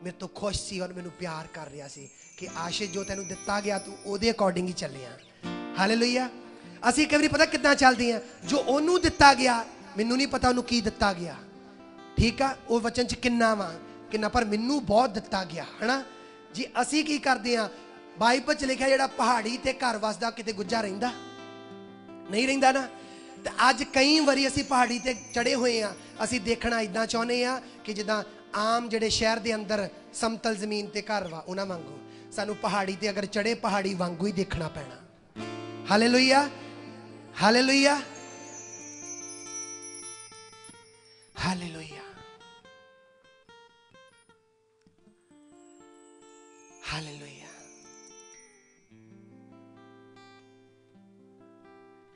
A: मेरे तो खुश सी और मैनू प्यार कर रहा सी कि आशीष जो तेनू दिता गया तू उहदे अकॉर्डिंग ही चलिया। हालेलुया। असीं कई बार पता किद्दां चलदे हां, जो ओनू दिता गया मैनू नहीं पता ओनू की दिता गया। ठीक आ, वो वचन च किन्ना वा किन्ना, पर मैनू बहुत दिता गया है ना जी। असीं की करदे हां? बाइबल च लिखिया जिहड़ा पहाड़ी ते घर वसदा किते गुज्जा रहिंदा नहीं रहिंदा ना। तो अज कई बारी असीं पहाड़ी ते चढ़े हुए हैं, असीं देखना इदां चाहुंदे आ कि जिद्दां आम जिहड़े शहर दे अंदर समतल जमीन ते घर वा उन्हां वांगू, सानू पहाड़ी ते अगर चढ़े पहाड़ी वांगू ही देखना पैना। Hallelujah, hallelujah, hallelujah, hallelujah.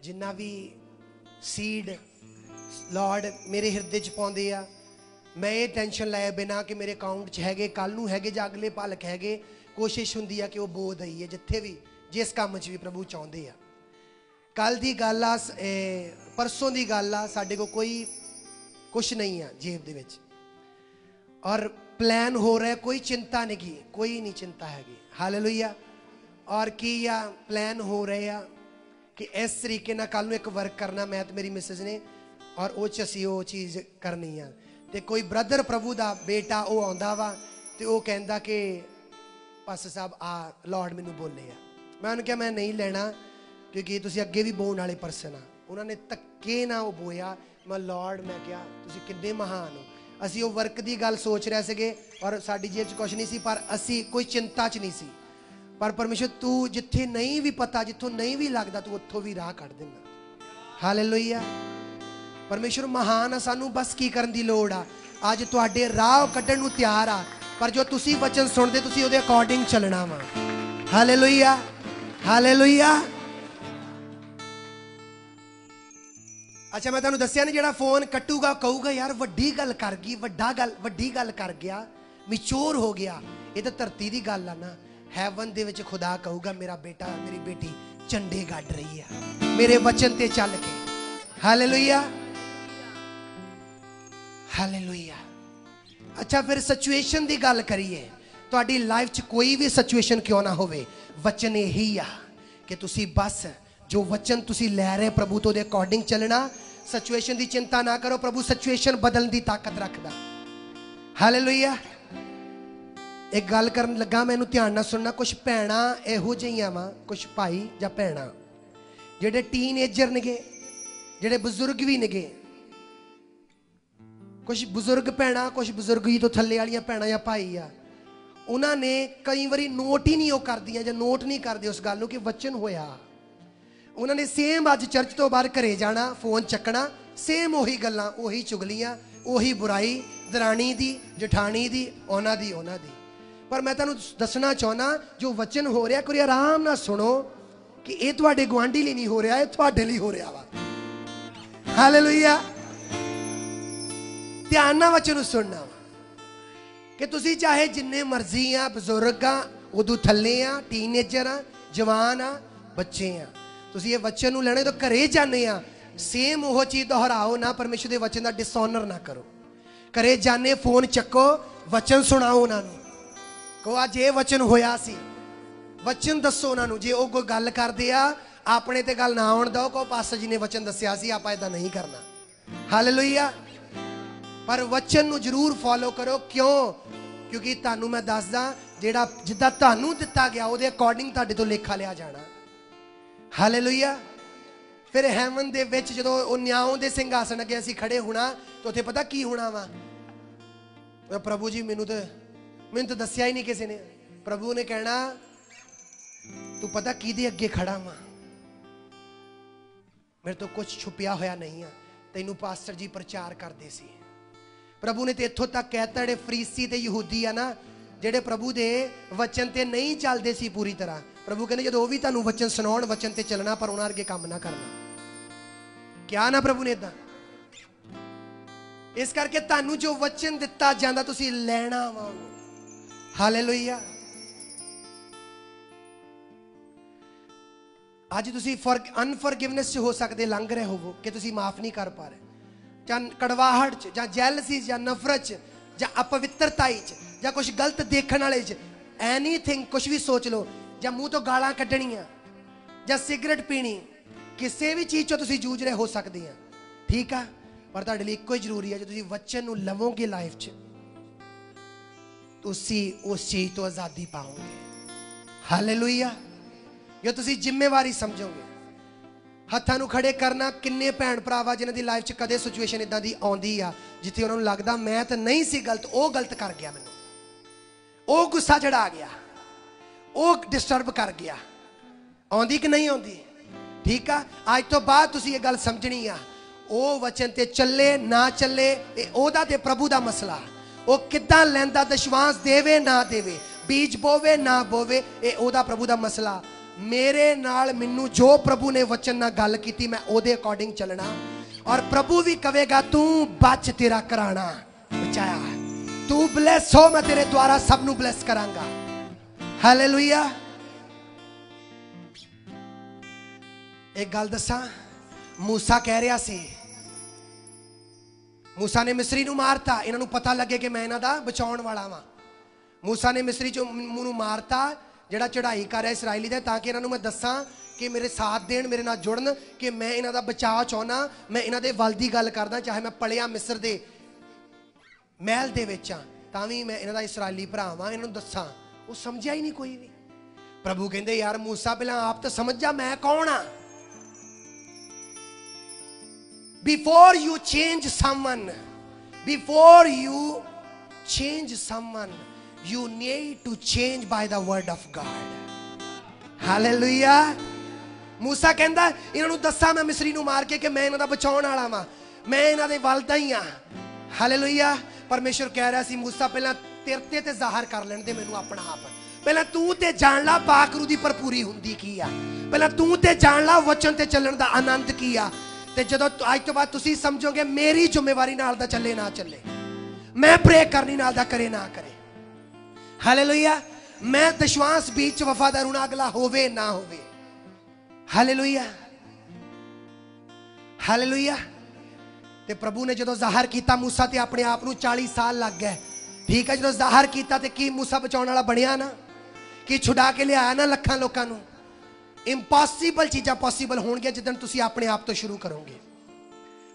A: जिन्ना भी सीड लॉर्ड मेरे हृदय च पाउंदे आ, मैं ये टेंशन लाए बिना कि मेरे अकाउंट च हैगे, कल नूं हैगे जां अगले पल हैगे। कोशिश हुंदी आ कि वो बो दईए जिथे भी जिस काम च भी प्रभु चाहुंदे आ। कल दी गल आ, परसों दी गल आ, साडे को कोई कुछ नहीं आ जेब दे विच और प्लान हो रहा है, कोई चिंता नहीं की, कोई नहीं चिंता हैगी। हालेलुया। और की आ प्लान हो रहे आ कि इस तरीके ना कल नूं एक वर्क करना मैं तो मेरी मिसेज ने और वो च असीं वो चीज़ करनी आ। ਤੇ ਕੋਈ ਬ੍ਰਦਰ ਪ੍ਰਭੂ ਦਾ ਬੇਟਾ ਉਹ ਆਉਂਦਾ ਵਾ ਤੇ ਉਹ ਕਹਿੰਦਾ ਕਿ ਪਾਸਟਰ ਸਾਹਿਬ ਆ ਲਾਰਡ ਮੈਨੂੰ ਬੋਲੇ ਆ। ਮੈਂ ਉਹਨੂੰ ਕਿਹਾ ਮੈਂ ਨਹੀਂ ਲੈਣਾ ਕਿਉਂਕਿ ਤੁਸੀਂ ਅੱਗੇ ਵੀ ਬੋਲਣ ਵਾਲੇ ਪਰਸਨ ਆ। ਉਹਨਾਂ ਨੇ ਧੱਕੇ ਨਾਲ ਉਹ ਬੋਇਆ। ਮੈਂ ਲਾਰਡ, ਮੈਂ ਕਿਹਾ ਤੁਸੀਂ ਕਿੰਨੇ ਮਹਾਨ ਹੋ। ਅਸੀਂ ਉਹ ਵਰਕ ਦੀ ਗੱਲ ਸੋਚ ਰਹੇ ਸੀਗੇ ਔਰ ਸਾਡੀ ਜੇਬ 'ਚ ਕੁਛ ਨਹੀਂ ਸੀ, ਪਰ ਅਸੀਂ ਕੋਈ ਚਿੰਤਾ 'ਚ ਨਹੀਂ ਸੀ। ਪਰ ਪਰਮੇਸ਼ਰ ਤੂੰ ਜਿੱਥੇ ਨਹੀਂ ਵੀ ਪਤਾ, ਜਿੱਥੋਂ ਨਹੀਂ ਵੀ ਲੱਗਦਾ, ਤੂੰ ਉੱਥੋਂ ਵੀ ਰਾਹ ਕੱਢ ਦਿੰਦਾ। ਹਾਲੇਲੂਇਆ। ਪਰਮੇਸ਼ਰ ਮਹਾਨ ਆ, ਸਾਨੂੰ ਬਸ ਕੀ ਕਰਨ ਦੀ ਲੋੜ ਆ। ਅੱਜ ਤੁਹਾਡੇ ਰਾਹ ਕੱਢਣ ਨੂੰ ਤਿਆਰ ਆ, ਪਰ ਜੋ ਤੁਸੀਂ ਵਚਨ ਸੁਣਦੇ ਤੁਸੀਂ ਉਹਦੇ ਅਕੋਰਡਿੰਗ ਚੱਲਣਾ ਵਾ। Hallelujah, hallelujah. ਅੱਛਾ, ਮੈਂ ਤੁਹਾਨੂੰ ਦੱਸਿਆ ਨਾ ਜਿਹੜਾ ਫੋਨ ਕੱਟੂਗਾ ਕਹੂਗਾ ਯਾਰ ਵੱਡੀ ਗੱਲ ਕਰ ਗਈ, ਵੱਡੀ ਗੱਲ ਕਰ ਗਿਆ, ਮੈਚੁਰ ਹੋ ਗਿਆ। ਇਹ ਤਾਂ ਧਰਤੀ ਦੀ ਗੱਲ ਆ ਨਾ। ਹੈਵਨ ਦੇ ਵਿੱਚ ਖੁਦਾ ਕਹੂਗਾ ਮੇਰਾ ਬੇਟਾ ਮੇਰੀ ਬੇਟੀ ਝੰਡੇ ਗੱਡ ਰਹੀ ਆ ਮੇਰੇ ਵਚਨ ਤੇ ਚੱਲ ਕੇ। Hallelujah, hallelujah. ਅੱਛਾ, ਫਿਰ ਸਿਚੁਏਸ਼ਨ ਦੀ ਗੱਲ ਕਰੀਏ। ਤੁਹਾਡੀ ਲਾਈਫ 'ਚ ਕੋਈ ਵੀ ਸਿਚੁਏਸ਼ਨ ਕਿਉਂ ਨਾ ਹੋਵੇ, ਵਚਨ ਇਹੀ ਆ ਕਿ ਤੁਸੀਂ ਬਸ ਜੋ ਵਚਨ ਤੁਸੀਂ ਲੈ ਰਹੇ ਪ੍ਰਭੂ ਤੋਂ ਦੇ ਅਕੋਰਡਿੰਗ ਚੱਲਣਾ। ਸਿਚੁਏਸ਼ਨ ਦੀ ਚਿੰਤਾ ਨਾ ਕਰੋ, ਪ੍ਰਭੂ ਸਿਚੁਏਸ਼ਨ ਬਦਲਣ ਦੀ ਤਾਕਤ ਰੱਖਦਾ। ਹਾਲੇਲੂਇਆ। ਇੱਕ ਗੱਲ ਕਰਨ ਲੱਗਾ, ਮੈਨੂੰ ਧਿਆਨ ਨਾਲ ਸੁਣਨਾ। ਕੁਝ ਭੈਣਾਂ ਇਹੋ ਜਿਹੀਆਂ ਵਾ, ਕੁਝ ਭਾਈ ਜਾਂ ਭੈਣਾਂ ਜਿਹੜੇ ਟੀਨਏਜਰ ਨੇਗੇ, ਜਿਹੜੇ ਬਜ਼ੁਰਗ ਵੀ ਨੇਗੇ। ਕੁਝ ਬਜ਼ੁਰਗ ਭੈਣਾਂ, ਕੁਝ ਬਜ਼ੁਰਗ ਹੀ ਤੋਂ ਥੱਲੇ ਵਾਲੀਆਂ ਭੈਣਾਂ ਜਾਂ ਭਾਈ ਆ। ਉਹਨਾਂ ਨੇ ਕਈ ਵਾਰੀ ਨੋਟ ਹੀ ਨਹੀਂ ਉਹ ਕਰਦੀਆਂ ਜਾਂ ਨੋਟ ਨਹੀਂ ਕਰਦੇ ਉਸ ਗੱਲ ਨੂੰ ਕਿ ਵਚਨ ਹੋਇਆ। ਉਹਨਾਂ ਨੇ ਸੇਮ ਅੱਜ ਚਰਚ ਤੋਂ ਬਾਹਰ ਘਰੇ ਜਾਣਾ, ਫੋਨ ਚੱਕਣਾ, ਸੇਮ ਉਹੀ ਗੱਲਾਂ, ਉਹੀ ਚੁਗਲੀਆਂ, ਉਹੀ ਬੁਰਾਈ, ਦਰਾਣੀ ਦੀ, ਜਠਾਣੀ ਦੀ, ਉਹਨਾਂ ਦੀ। ਪਰ ਮੈਂ ਤੁਹਾਨੂੰ ਦੱਸਣਾ ਚਾਹੁੰਦਾ, ਜੋ ਵਚਨ ਹੋ ਰਿਹਾ ਕੋਈ ਆਰਾਮ ਨਾਲ ਸੁਣੋ ਕਿ ਇਹ ਤੁਹਾਡੇ ਗੁਆਂਢੀ ਲਈ ਨਹੀਂ ਹੋ ਰਿਹਾ, ਇਹ ਤੁਹਾਡੇ ਲਈ ਹੋ ਰਿਹਾ ਵਾ। ਹਾਲੇਲੂਇਆ। ਧਿਆਨ ਨਾਲ ਵਚਨ ਨੂੰ ਸੁਣਨਾ ਵਾ ਕਿ ਤੁਸੀਂ ਚਾਹੇ ਜਿੰਨੇ ਮਰਜ਼ੀ ਆ, ਬਜ਼ੁਰਗ ਆ, ਉਦੋਂ ਥੱਲੇ ਆ, ਟੀਨੇਜਰ ਆ, ਜਵਾਨ ਆ, ਬੱਚੇ ਆ, ਤੁਸੀਂ ਇਹ ਵਚਨ ਨੂੰ ਲੈਣੇ ਤਾਂ ਘਰੇ ਜਾਂਦੇ ਆ ਸੇਮ ਉਹ ਚੀਜ਼ ਦੁਹਰਾਓ ਨਾ। ਪਰਮੇਸ਼ਰ ਦੇ ਵਚਨ ਦਾ ਡਿਸਓਨਰ ਨਾ ਕਰੋ। ਘਰੇ ਜਾਣੇ ਫੋਨ ਚੱਕੋ, ਵਚਨ ਸੁਣਾਓ ਉਹਨਾਂ ਨੂੰ, ਕਹੋ ਅੱਜ ਇਹ ਵਚਨ ਹੋਇਆ ਸੀ। ਵਚਨ ਦੱਸੋ ਉਹਨਾਂ ਨੂੰ। ਜੇ ਉਹ ਕੋਈ ਗੱਲ ਕਰਦੇ ਆ ਆਪਣੇ ਤੇ ਗੱਲ ਨਾ ਆਉਣ ਦਿਓ, ਕਹੋ ਪਾਸਟਰ ਜੀ ਨੇ ਵਚਨ ਦੱਸਿਆ ਸੀ, ਆਪਾਂ ਏਦਾਂ ਨਹੀਂ ਕਰਨਾ। ਹਾਲੇਲੂਇਆ। ਪਰ ਵਚਨ ਨੂੰ ਜ਼ਰੂਰ ਫੋਲੋ ਕਰੋ। ਕਿਉਂ? ਕਿਉਂਕਿ ਤੁਹਾਨੂੰ ਮੈਂ ਦੱਸਦਾ, ਜਿਹੜਾ ਜਿੱਦਾਂ ਤੁਹਾਨੂੰ ਦਿੱਤਾ ਗਿਆ ਉਹਦੇ ਅਕੋਰਡਿੰਗ ਤੁਹਾਡੇ ਤੋਂ ਲੇਖਾ ਲਿਆ ਜਾਣਾ। ਹਾਲੇਲੂਇਆ। ਫਿਰ ਹੈਵਨ ਦੇ ਵਿੱਚ ਜਦੋਂ ਉਹ ਨਿਆਂ ਦੇ ਸਿੰਘਾਸਣ ਅੱਗੇ ਅਸੀਂ ਖੜੇ ਹੋਣਾ ਤਾਂ ਉੱਥੇ ਪਤਾ ਕੀ ਹੋਣਾ ਵਾ? ਪ੍ਰਭੂ ਜੀ ਮੈਨੂੰ ਤਾਂ ਦੱਸਿਆ ਹੀ ਨਹੀਂ ਕਿਸੇ ਨੇ। ਪ੍ਰਭੂ ਨੇ ਕਹਿਣਾ ਤੂੰ ਪਤਾ ਕਿਹਦੇ ਅੱਗੇ ਖੜਾ ਵਾ? ਮੇਰੇ ਤੋਂ ਕੁਝ ਛੁਪਿਆ ਹੋਇਆ ਨਹੀਂ ਆ, ਤੈਨੂੰ ਪਾਸਟਰ ਜੀ ਪ੍ਰਚਾਰ ਕਰਦੇ ਸੀ। ਪ੍ਰਭੂ ਨੇ ਤੇ ਇੱਥੋਂ ਤੱਕ ਕਹਿਤਾ, ਜਿਹੜੇ ਫਰੀਸੀ ਤੇ ਯਹੂਦੀ ਆ ਨਾ, ਜਿਹੜੇ ਪ੍ਰਭੂ ਦੇ ਵਚਨ ਤੇ ਨਹੀਂ ਚੱਲਦੇ ਸੀ ਪੂਰੀ ਤਰ੍ਹਾਂ, ਪ੍ਰਭੂ ਕਹਿੰਦੇ ਜਦੋਂ ਉਹ ਵੀ ਤੁਹਾਨੂੰ ਵਚਨ ਸੁਣਾਉਣ, ਵਚਨ ਤੇ ਚੱਲਣਾ, ਪਰ ਉਹਨਾਂ ਅੱਗੇ ਕੰਮ ਨਾ ਕਰਨਾ। ਕਿਹਾ ਨਾ ਪ੍ਰਭੂ ਨੇ ਏਦਾਂ। ਇਸ ਕਰਕੇ ਤੁਹਾਨੂੰ ਜੋ ਵਚਨ ਦਿੱਤਾ ਜਾਂਦਾ ਤੁਸੀਂ ਲੈਣਾ ਵਾ। ਹਾਲੇਲੂਇਆ। ਅੱਜ ਤੁਸੀਂ ਅਨਫੋਰਗਿਵਨੈਸ 'ਚ ਹੋ ਸਕਦੇ, ਲੰਘ ਰਹੇ ਹੋਵੋ ਕਿ ਤੁਸੀਂ ਮਾਫ ਨਹੀਂ ਕਰ ਪਾ ਰਹੇ, ਜਾਂ ਕੜਵਾਹਟ 'ਚ, ਜਾਂ ਜੈਲਸੀ, ਜਾਂ ਨਫ਼ਰਤ 'ਚ, ਜਾਂ ਅਪਵਿੱਤਰਤਾਈ 'ਚ, ਜਾਂ ਕੁਝ ਗਲਤ ਦੇਖਣ ਵਾਲੇ 'ਚ, ਐਨੀਥਿੰਗ, ਕੁਝ ਵੀ ਸੋਚ ਲਓ, ਜਾਂ ਮੂੰਹ ਤੋਂ ਗਾਲਾਂ ਕੱਢਣੀਆਂ, ਜਾਂ ਸਿਗਰਟ ਪੀਣੀ, ਕਿਸੇ ਵੀ ਚੀਜ਼ 'ਚੋਂ ਤੁਸੀਂ ਜੂਝ ਰਹੇ ਹੋ ਸਕਦੇ ਆ। ਠੀਕ ਆ, ਪਰ ਤੁਹਾਡੇ ਲਈ ਇੱਕੋ ਹੀ ਜ਼ਰੂਰੀ ਹੈ, ਜੇ ਤੁਸੀਂ ਵਚਨ ਨੂੰ ਲਵੋਗੇ ਲਾਈਫ 'ਚ, ਤੁਸੀਂ ਉਸ ਚੀਜ਼ ਤੋਂ ਆਜ਼ਾਦੀ ਪਾਓਗੇ। ਹਾਲੇਲੂਇਆ। ਜੇ ਤੁਸੀਂ ਜ਼ਿੰਮੇਵਾਰੀ ਸਮਝੋਗੇ, ਹੱਥਾਂ ਨੂੰ ਖੜੇ ਕਰਨਾ। ਕਿੰਨੇ ਭੈਣ ਭਰਾਵਾ ਜਿਨ੍ਹਾਂ ਦੀ ਲਾਈਫ 'ਚ ਕਦੇ ਸਿਚੁਏਸ਼ਨ ਇਦਾਂ ਦੀ ਆਉਂਦੀ ਆ ਜਿੱਥੇ ਉਹਨਾਂ ਨੂੰ ਲੱਗਦਾ ਮੈਂ ਤਾਂ ਨਹੀਂ ਸੀ ਗਲਤ, ਉਹ ਗਲਤ ਕਰ ਗਿਆ, ਮੈਨੂੰ ਉਹ ਗੁੱਸਾ ਚੜਾ ਗਿਆ, ਉਹ ਡਿਸਟਰਬ ਕਰ ਗਿਆ। ਆਉਂਦੀ ਕਿ ਨਹੀਂ ਆਉਂਦੀ? ਠੀਕ ਆ, ਅੱਜ ਤੋਂ ਬਾਅਦ ਤੁਸੀਂ ਇਹ ਗੱਲ ਸਮਝਣੀ ਆ, ਉਹ ਵਚਨ ਤੇ ਚੱਲੇ ਨਾ ਚੱਲੇ ਇਹ ਉਹਦਾ ਤੇ ਪ੍ਰਭੂ ਦਾ ਮਸਲਾ। ਉਹ ਕਿੱਦਾਂ ਲੈਂਦਾ, ਵਿਸ਼ਵਾਸ ਦੇਵੇ ਨਾ ਦੇਵੇ, ਬੀਜ ਬੋਵੇ ਨਾ ਬੋਵੇ, ਇਹ ਉਹਦਾ ਪ੍ਰਭੂ ਦਾ ਮਸਲਾ। ਮੇਰੇ ਨਾਲ ਮੈਨੂੰ ਜੋ ਪ੍ਰਭੂ ਨੇ ਵਚਨ ਨਾਲ ਗੱਲ ਕੀਤੀ ਮੈਂ ਉਹਦੇ ਅਕੋਰਡਿੰਗ ਚੱਲਣਾ, ਔਰ ਪ੍ਰਭੂ ਵੀ ਕਹੇਗਾ ਤੂੰ ਬਚ, ਤੇਰਾ ਘਰਾਣਾ ਬਚਾਇਆ, ਤੂੰ ਬਲੈਸ ਹੋ, ਮੈਂ ਤੇਰੇ ਦੁਆਰਾ ਸਭ ਨੂੰ ਬਲੈਸ ਕਰਾਂਗਾ। ਹਾਲੇਲੂਇਆ। ਇੱਕ ਗੱਲ ਦੱਸਾਂ, ਮੂਸਾ ਕਹਿ ਰਿਹਾ ਸੀ, ਮੂਸਾ ਨੇ ਮਿਸਰੀ ਨੂੰ ਮਾਰਤਾ, ਇਹਨਾਂ ਨੂੰ ਪਤਾ ਲੱਗੇ ਕਿ ਮੈਂ ਇਹਨਾਂ ਦਾ ਬਚਾਉਣ ਵਾਲਾ ਵਾਂ। ਮੂਸਾ ਨੇ ਮਿਸਰੀ ਚੋਂ ਨੂੰ ਮਾਰਤਾ ਜਿਹੜਾ ਚੜ੍ਹਾਈ ਕਰ ਰਿਹਾ ਇਸਰਾਇਲੀ ਦਾ, ਤਾਂ ਕਿ ਇਹਨਾਂ ਨੂੰ ਮੈਂ ਦੱਸਾਂ ਕਿ ਮੇਰੇ ਸਾਥ ਦੇਣ, ਮੇਰੇ ਨਾਲ ਜੁੜਨ, ਕਿ ਮੈਂ ਇਹਨਾਂ ਦਾ ਬਚਾਅ ਚਾਹੁੰਦਾ, ਮੈਂ ਇਹਨਾਂ ਦੇ ਵੱਲ ਦੀ ਗੱਲ ਕਰਦਾ। ਚਾਹੇ ਮੈਂ ਪਲਿਆ ਮਿਸਰ ਦੇ महल दे विच आ तां वी मैं इन्हां दा इसराइली भरा वां, इन्हां नूं दस्सां, वो समझिया ही नहीं कोई भी। प्रभु कहंदे यार मूसा पहला आप तो समझ जा मैं कौन आ। Before you change someone, before you change someone, you need to change by the word of God. Hallelujah. मूसा कहंदा इन्हां नूं दस्सां मैं मिस्री नूं मार के कि मैं इन्हां दा बचाउण वाला वां, मैं इन्हां दे वल दा ही आ। हालेलुया। परमेश्वर कह रहा सी मूसा पहला तेरे ते ज़ाहिर कर लेण दे मैनूं अपना आप, पहला तू ते जान ला पाकरू दी भरपूरी हुंदी की आ, पहला तू ते जान ला वचन ते चलण दा आनंद की आ। ते जदों अज तो बाद तुसीं समझोगे मेरी जिम्मेवारी नाल दा चले ना चले, मैं प्रे करनी नाल दा करे ना करे। हालेलुया। मैं विश्वास बीच वफादार होना अगला होवे ना होवे। Hallelujah hallelujah. ते प्रभु ने जो ज़ाहिर किया मूसा ते अपने आप को 40 साल लग गए, ठीक है। जो ज़ाहिर किया तो की मूसा बचाने वाला बनिया ना, कि छुड़ा के लिया ना लखां लोगों को। इंपॉसिबल चीज़ां पॉसिबल होणगियां जिद्दन तुसीं अपने आप तो शुरू करोगे।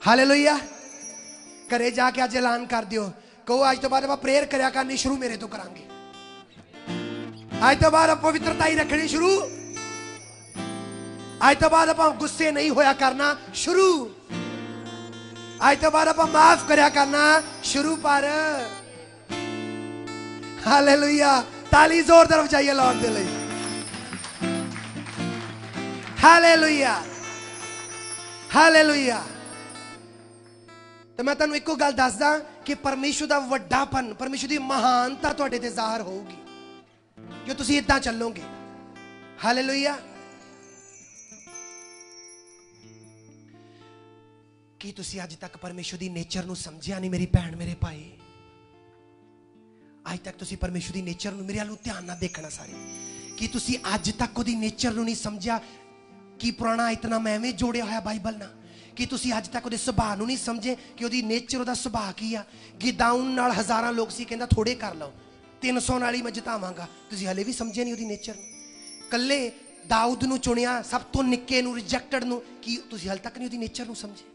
A: हालेलुया। घरे जाके अज ऐलान कर दियो, कहो अज तो बाद आप प्रेयर करया करनी शुरू मेरे तो करांगे, आज तो बाद पवित्रता ही रखनी शुरू, आज तो बाद आप गुस्से नहीं होया करना शुरू, आज तो बाद आप माफ करया करना शुरू। पर हालेलुया। ताली जोरदार बजाइए लॉर्ड दे लई। Hallelujah hallelujah. तो मैं तुहानूं इक्को गल दसदा कि परमेश्वर दा वड्डापन, परमेश्वर दी महानता तुहाडे ते ज़ाहिर होगी जो तुसीं इदां चलोगे। हालेलुया। कि तुसीं अज तक परमेश्वर दी नेचर नूं समझिया नहीं मेरी भैन मेरे भाई। अज तक तुसीं परमेश्वर दी नेचर नूं, मेरे वाल ध्यान नाल देखना सारे, कि तुसीं अज तक उहदी नेचर नूं नहीं समझिया कि पुराना इतना मैं एवें जोड़िया होया बाइबल नाल, कि तुसीं अज तक उहदे सुभाਅ नूं नहीं समझे कि उहदी नेचर उहदा सुभाਅ की आ। गिदाउन नाल हज़ारां लोग सी, कहंदा थोड़े कर लो, 300 नाल ही मैं जितावांगा। तुसीं हले भी समझे नहीं उहदी नेचर नूं। कल्ले दाऊद नूं चुनिया, सब तो निक्के नूं, रिजैक्टेड नूं, कि तुसीं हले तक नहीं उहदी नेचर नूं समझे।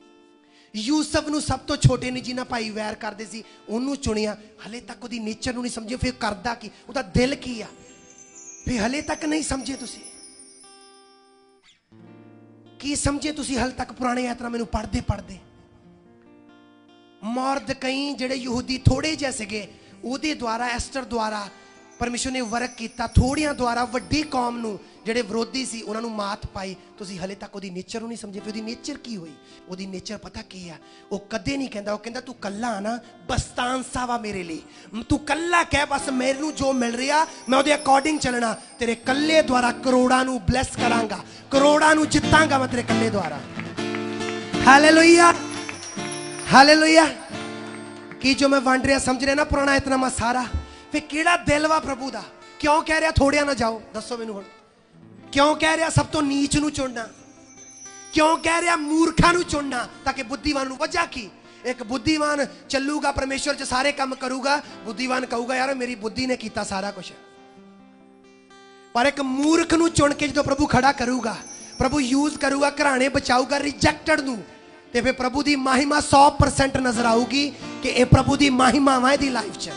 A: यूसुफ नूं सब तो छोटे ने जिन्हां भाई वैर करदे सी उहनूं चुनिया, हले तक उहदी नेचर नूं नहीं समझे, फिर करदा की, उहदा दिल की आ, फिर हले तक नहीं समझे। तुसीं की समझे? तुसीं हले तक पुराने यात्रा मैनूं पढ़दे पढ़दे मोरदकई जिहड़े यहूदी थोड़े जे सीगे, उहदे द्वारा एस्टर द्वारा परमेश्वर ने वर्क किया, थोड़ियां द्वारा वड्डी कौम नूं जिहड़े विरोधी सी उहनां नूं मात पाई। तुसीं हले तक उहदी नेचर नूं नहीं समझे। फिर उहदी नेचर की होई? उहदी नेचर पता की आ? वो कदे नहीं कहंदा, वो कहंदा तू कल्ला ना बस्तानसा वा मेरे लिए, तू कल्ला कह बस मैनूं जो मिल रिहा मैं उहदे अकॉर्डिंग चलना, तेरे कल्ले द्वारा करोड़ां नूं ब्लैस करांगा, करोड़ां नूं जितांगा मैं तेरे कल्ले द्वारा। Hallelujah hallelujah. कि जो मैं वंड रहा समझ रहा ना पुराना इतनामा सारा, फिर केड़ा दिल वा प्रभु दा? क्यों कह रहा थोड़िया ना जाओ? दसो मैनूं हुण क्यों कह रहा सब तो नीच नूं चुनना? क्यों कह रहा मूर्खा नूं चुनना ताकि बुद्धिमान नूं? वजह की? एक बुद्धिमान चलूगा परमेश्वर च सारे काम करूगा, बुद्धिमान कहूगा यार मेरी बुद्धि ने किया सारा कुछ। पर एक मूर्ख नूं चुन के जो प्रभु खड़ा करूगा, प्रभु यूज करूगा, घराने बचाऊगा रिजैक्टेड नूं, ते फिर प्रभु दी महिमा 100% नजर आऊगी कि ये प्रभु दी महिमा वा दी लाइफ च।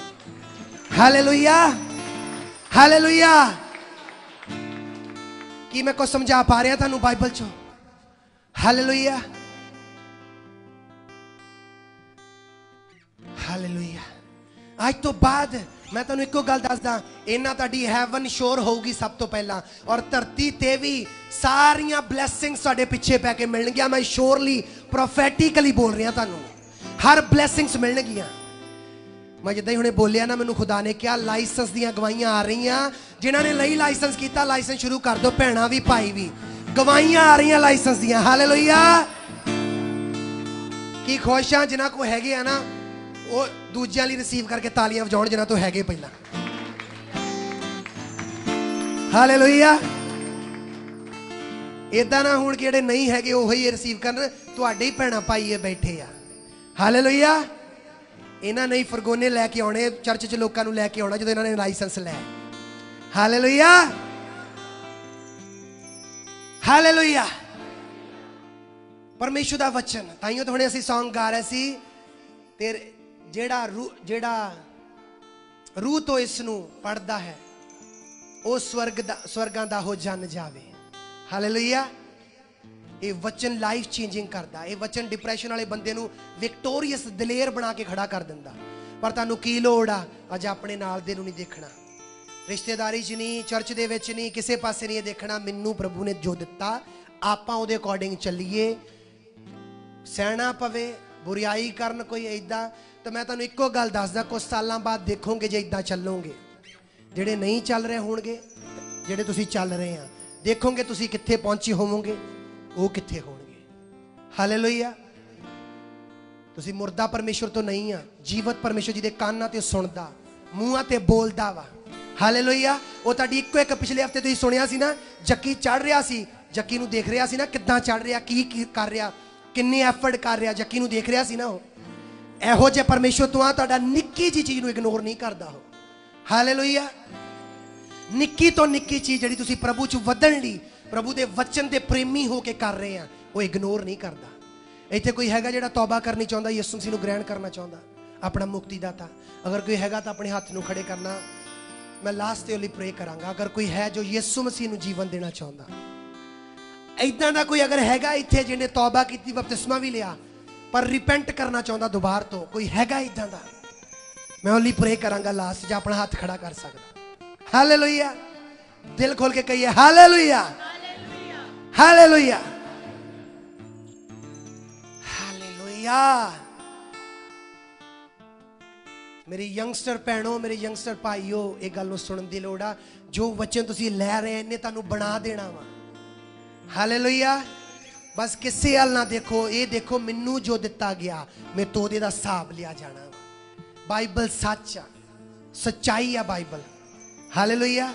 A: Hallelujah hallelujah. कि मैं को समझा पा रहा थानू बाइबल चो? Hallelujah hallelujah. आज तो बाद मैं तुहानू इक्को गल दसदा, इन्ना तुहाडी हैवन श्योर होगी सब तो पहला, और धरती ते भी सारियां ब्लैसिंग्स तुहाडे पिछे पै के मिलणगियां। मैं श्योरली प्रोफेटिकली बोल रहा थानू, हर ब्लैसिंग्स मिलणगियां। मैं जिद्दां ही हुणे बोलिया ना, मैनू खुदा ने कहा लाइसेंस दियां गवाहियां आ रही, जिन्हां ने लई लाइसेंस किया लाइसेंस शुरू कर दो, भैणां भी भाई भी, गवाहियां आ रही लाइसेंस दियां। हालेलुया। की खुश हाँ जिन्हां को हैगे आ ना, वो दूजियां लई रिसीव करके तालियां वजाउण जिन्हां तो हैगे पहला। हालेलुया। इदां ना हुण जिहड़े नहीं हैगे ओही रिसीव करन, तुहाडे ही भैणां भाई बैठे आ। हालेलुया। इन्हां नहीं फरगोने लैके आने चर्च च लोकां नूं लैके आउणा जदों इन्हां ने लाइसेंस लै। Hallelujah hallelujah. परमेश्वर दा वचन, ताइयों तो हुणे असीं सॉन्ग गा रहे सी, तेरे ਜਿਹੜਾ रूह तो इसनू पढ़ता है वो स्वर्गां दा हो जन जावे। हालेलुया। ये वचन लाइफ चेंजिंग करता। ये वचन डिप्रैशन वाले बंदे नू विक्टोरियस दलेर बना के खड़ा कर दिंदा। पर तुहानू की लोड़ आ अज अपने नाल दे नू नहीं देखना, रिश्तेदारी च नहीं, चर्च दे विच नहीं, किसे पासे नहीं देखना। मैनू प्रभु ने जो दिता आपां उहदे अकॉर्डिंग चलीए। सहना पवे बुराई करन कोई इदां, तो मैं तुहानू इक्को गल दसदा, कुछ सालां बाद देखोगे जे इदां चलोगे, जिहड़े नहीं चल रहे होणगे, जिहड़े तुसीं चल रहे हैं, देखोगे तुसीं कित्थे पहुंचे होवोगे, वो कित्थे होणगे। हालेलुया। तुसीं मुर्दा परमेश्वर तो नहीं आ, जीवत परमेश्वर जिहदे कानां ते सुणदा, मूहां ते बोलदा वा। हालेलुया। वो तुहाडी इक्को एक पिछले हफ्ते तुसीं सुणिया सी ना, जक्की चढ़ रहा सी, जक्की नूं देख रहा सी ना किद्दां चढ़ रहा, की कर रहा, किन्ने एफर्ट कर रहा, जक्की नूं देख रहा सी ना। एहो जे परमेश्वर तो आ तुहाडा निक्की जी चीज़ नूं इग्नोर नहीं करदा हो। हालेलुया। निक्की तो निक्की चीज़ जिहड़ी तुसीं प्रभु च वधण लई प्रभु दे वचन दे प्रेमी हो के कर रहे हैं, वो इग्नोर नहीं करदा। इत्थे कोई हैगा जिहड़ा तौबा करनी चाहुंदा, यीशु मसीह नूं ग्रहण करना चाहुंदा, अपना मुक्तिदाता। अगर कोई हैगा तो अपने हाथ नूं खड़े करना, मैं लास्ट ते ओली प्रे करांगा। अगर कोई है जो यीशु मसीह नूं जीवन देना चाहुंदा, इदां दा कोई अगर हैगा इत्थे जिहने तौबा कीती, बपतिस्मा भी लिया, पर रिपेंट करना चाहुंदा दोबारा तो, कोई हैगा इदां दा, मैं ओली प्रे करांगा लास्ट, जो अपना हाथ खड़ा कर सकदा। हालेलुया। दिल खोल के कहिए हालेलुया, हालेलुया, हालेलुया। मेरी यंगस्टर भैनों, मेरे यंगस्टर भाईओ, एक गल सुनने की लोड़ आ, जो वचन तुसीं लै रहे हैं इन्हें तुहानूं बना देना वा। हालेलुया। बस किसी हल ना देखो, ये देखो मैनू जो दिता गया, मैं तो दा हिसाब लिया जाना वा। बाइबल सच आ, सच्चाई आ बाइबल। हालेलुया।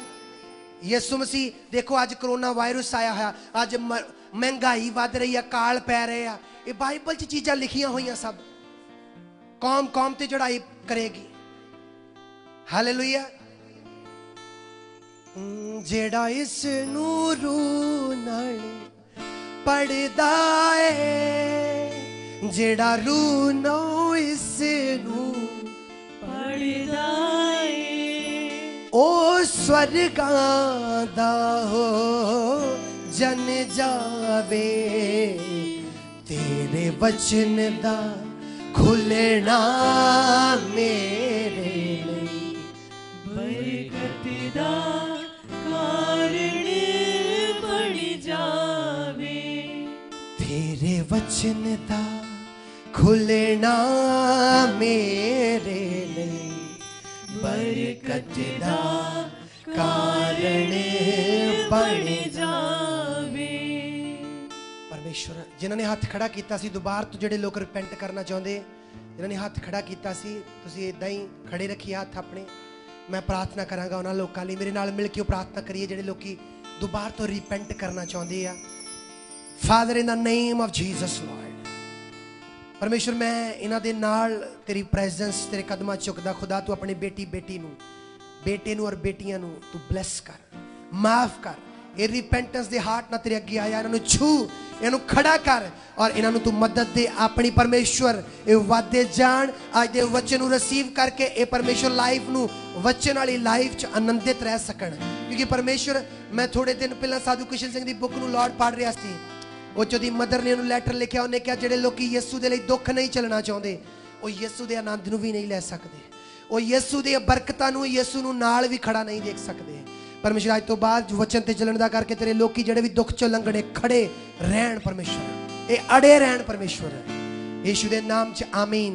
A: यीशु मसीह देखो, अज कोरोना वायरस आया है, अज महंगाई वध रही है, काल पै रहे हैं, ये बाइबल च चीज़ां लिखियां हुई सब। कौम कौम ते चढ़ाई करेगी। हालेलुया। जेड़ा इस नूरू नाल पढ़दा है, जेड़ा रूह नो इस नू पढ़दा है, ओ स्वर्गां दा हो जन जावे। तेरे वचन दा खुलना मेरे लिए बरकत दा कारण बन जावे। तेरे वचन दा खुलना मेरे लिए बरकत दा कारण बन जावे। परमेश्वर जिन्होंने हाथ खड़ा किया सी, दोबारा तो जोड़े लोग रिपेंट करना चाहते, जिन्होंने हाथ खड़ा किया सी, तुसीं इदां ही खड़े रखिए हाथ अपने। मैं प्रार्थना करांगा उन्होंने लोगों लिए, मेरे नाल मिल के प्रार्थना करिए जिहड़े लोग दोबारा तो रिपेंट करना चाहते हैं। Father in the name of Jesus Lord, परमेश्वर मैं इन्हां दे नाल तेरी प्रेजेंस, तेरे कदमां चुकदा। खुदा तू अपने बेटे नू और बेटियां नू तू ब्लैस कर, माफ कर। ये रिपेंटेंस दे हार्ट ना तेरे अगे आया, इन्होंने छू, इन्हों खड़ा कर और इन्हों तू मदद दे अपनी। परमेश्वर ये वादे जान, आज दे वचन नू रिसीव करके ये परमेश्वर लाइफ नू वचन वाली लाइफ च आनंदित रह सकन। क्योंकि परमेश्वर मैं थोड़े दिन पहला साधु किशन सिंह दी बुक नू लॉर्ड पढ़ रहा सी, वो दी मदर ने उन्हें लैटर लिखा, उन्हें कहा जिहड़े लोग यीशु दे लई दुख नहीं चलना चाहते, वो यीशु दे आनंद नू भी नहीं ले सकते, वो यीशु दे बरकतां नू, यीशु नू नाल भी खड़ा नहीं देख सकते। परमेश्वर आज तो बाद वचन ते चलन दा करके तेरे लोग जिहड़े भी दुख चो लंघणे खड़े रहन, परमेश्वर ये अड़े रहन परमेश्वर, यीशु दे नाम च आमीन।